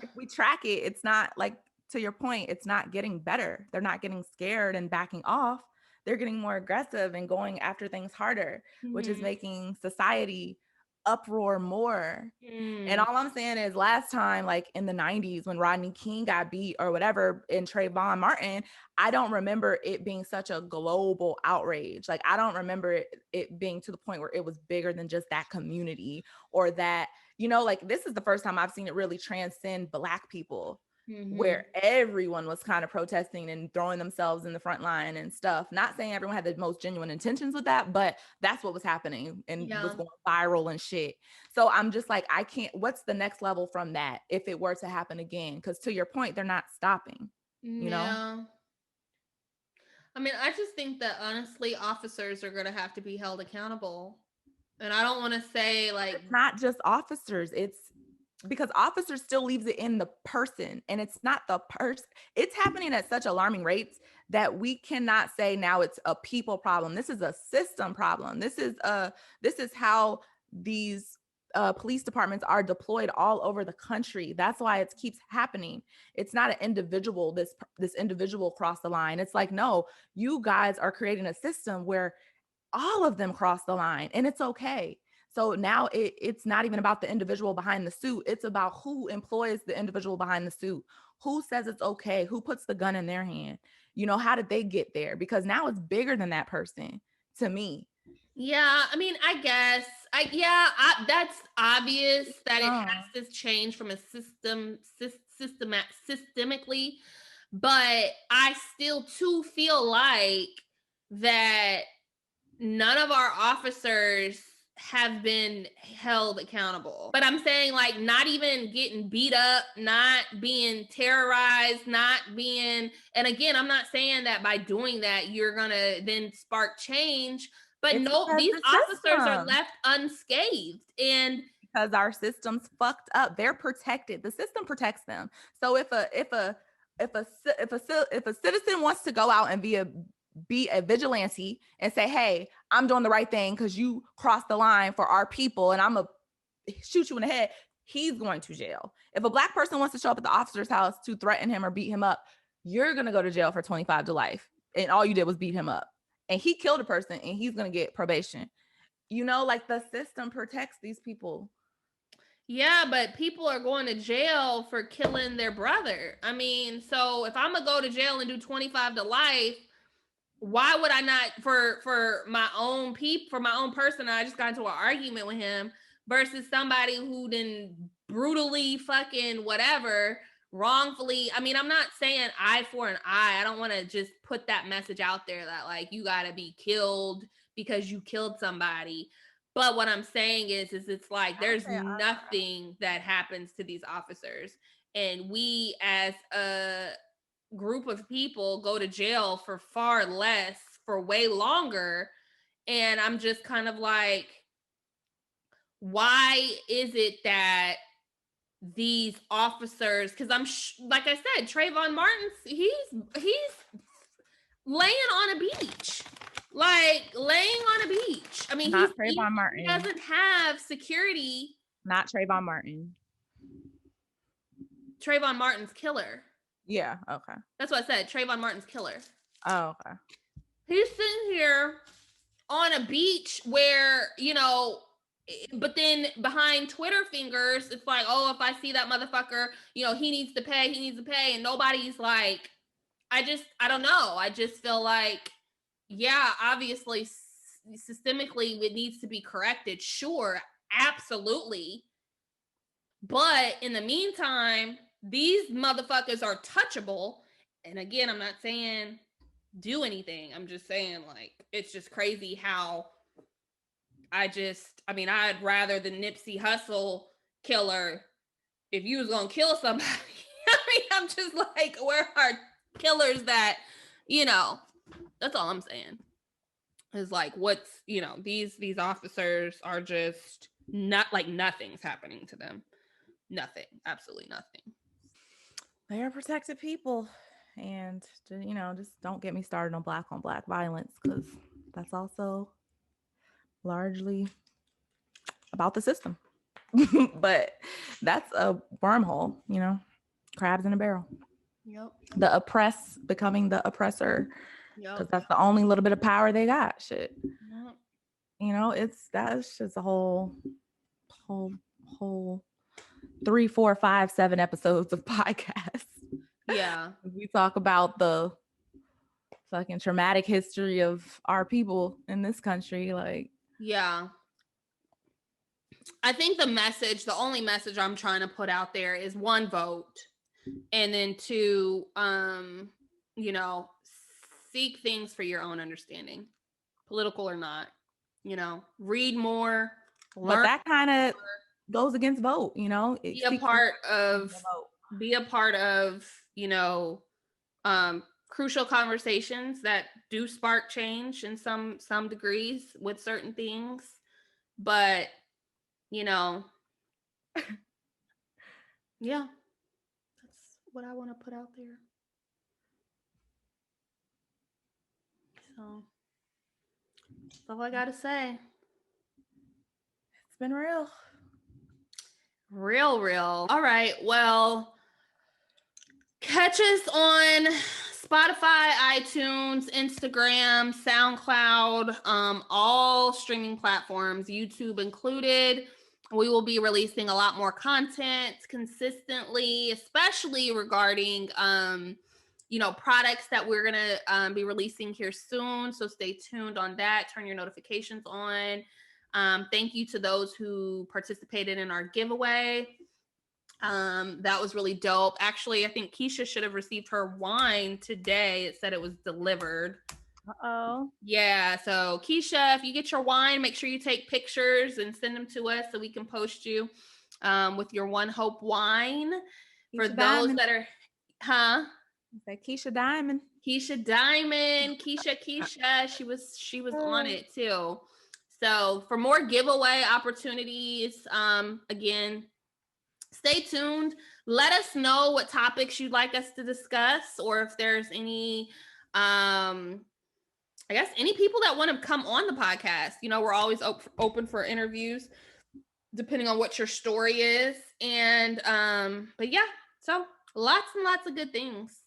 if we track it, it's not like, to your point, it's not getting better. They're not getting scared and backing off. They're getting more aggressive and going after things harder, which is making society uproar more. And all I'm saying is last time, like in the 90s when Rodney King got beat or whatever in Trayvon Martin, I don't remember it being such a global outrage. Like I don't remember it being to the point where it was bigger than just that community, or that, you know, like this is the first time I've seen it really transcend Black people. Where everyone was kind of protesting and throwing themselves in the front line and stuff. Not saying everyone had the most genuine intentions with that, but that's what was happening and was going viral and shit. So I'm just like, I can't, what's the next level from that if it were to happen again? Because to your point, they're not stopping, you know? I mean, I just think that honestly, officers are going to have to be held accountable. And I don't want to say like, it's not just officers. It's because officers still leaves it in the person, and it's not the person. It's happening at such alarming rates that we cannot say now it's a people problem. This is a system problem. This is how these police departments are deployed all over the country. That's why it keeps happening. It's not an individual, this individual crossed the line. It's like, no, you guys are creating a system where all of them cross the line, and it's okay. So now it's not even about the individual behind the suit. It's about who employs the individual behind the suit. Who says it's okay? Who puts the gun in their hand? You know, how did they get there? Because now it's bigger than that person to me. Yeah, I mean, I guess, that's obvious that it has to change from a systemically, but I still too feel like that none of our officers have been held accountable. But I'm saying like not even getting beat up, not being terrorized, not being, and again, I'm not saying that by doing that you're gonna then spark change, but no, these officers are left unscathed. And because our system's fucked up, they're protected. The system protects them. So if a citizen wants to go out and be a vigilante and say, hey, I'm doing the right thing because you crossed the line for our people and I'm gonna shoot you in the head, he's going to jail. If a Black person wants to show up at the officer's house to threaten him or beat him up, you're gonna go to jail for 25 to life, and all you did was beat him up, and he killed a person, and he's gonna get probation. You know, like the system protects these people. Yeah, but people are going to jail for killing their brother. I mean, so if I'm gonna go to jail and do 25 to life, why would I not, for my own for my own person, I just got into an argument with him versus somebody who then brutally fucking whatever wrongfully. I mean, I'm not saying eye for an eye. I don't want to just put that message out there that like you got to be killed because you killed somebody. But what I'm saying is it's like there's nothing that happens to these officers, and we as a group of people go to jail for far less for way longer. And I'm just kind of like, why is it that these officers, because like I said, Trayvon Martin's he's laying on a beach like laying on a beach. I mean, Not he Trayvon Martin. doesn't have security. Not Trayvon Martin. Trayvon Martin's killer. Yeah. Okay. That's what I said. Trayvon Martin's killer. Oh, okay. He's sitting here on a beach where, you know, but then behind Twitter fingers, it's like, oh, if I see that motherfucker, you know, he needs to pay. And nobody's like, I don't know. I just feel like, yeah, obviously, systemically, it needs to be corrected. Sure, absolutely. But in the meantime, these motherfuckers are touchable. And again, I'm not saying do anything. I'm just saying, like, it's just crazy how I'd rather the Nipsey Hussle killer if you was gonna kill somebody. I mean, I'm just like, where are killers that, you know, that's all I'm saying. Is like, what's, you know, these officers are just not like nothing's happening to them. Nothing. Absolutely nothing. They are protected people. And, you know, just don't get me started on black violence, because that's also largely about the system. But that's a wormhole, you know, crabs in a barrel. Yep. The oppressed becoming the oppressor, because that's the only little bit of power they got. Shit. Yep. You know, that's just a whole 3, 4, 5, 7 episodes of podcasts. Yeah. We talk about the fucking traumatic history of our people in this country. Like, yeah. I think the only message I'm trying to put out there is 1, vote. And then 2, you know, seek things for your own understanding, political or not, you know, read more, learn. But that kind of goes against vote, you know, be a part of, you know, crucial conversations that do spark change in some degrees with certain things. But, you know, yeah, that's what I want to put out there. So that's all I got to say. It's been real. All right. Well, catch us on Spotify, iTunes, Instagram, SoundCloud, all streaming platforms, YouTube included. We will be releasing a lot more content consistently, especially regarding, you know, products that we're going to be releasing here soon. So stay tuned on that. Turn your notifications on. Thank you to those who participated in our giveaway. That was really dope. Actually, I think Keisha should have received her wine today. It said it was delivered. Uh-oh. Yeah, so Keisha, if you get your wine, make sure you take pictures and send them to us so we can post you with your One Hope wine. Keisha for Diamond. Those that are, huh? It's like Keisha Diamond. Keisha Diamond. Keisha. She was on it too. So for more giveaway opportunities, again, stay tuned. Let us know what topics you'd like us to discuss, or if there's any, I guess, any people that want to come on the podcast. You know, we're always open for interviews, depending on what your story is. And, but yeah, so lots and lots of good things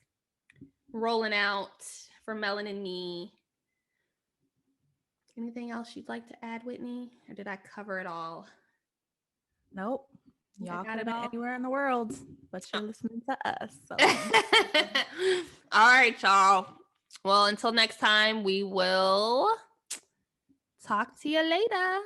rolling out for Melon and me. Anything else you'd like to add, Whitney? Or did I cover it all? Nope. Y'all could have been anywhere in the world, but you're listening to us. So. All right, y'all. Well, until next time, we will talk to you later.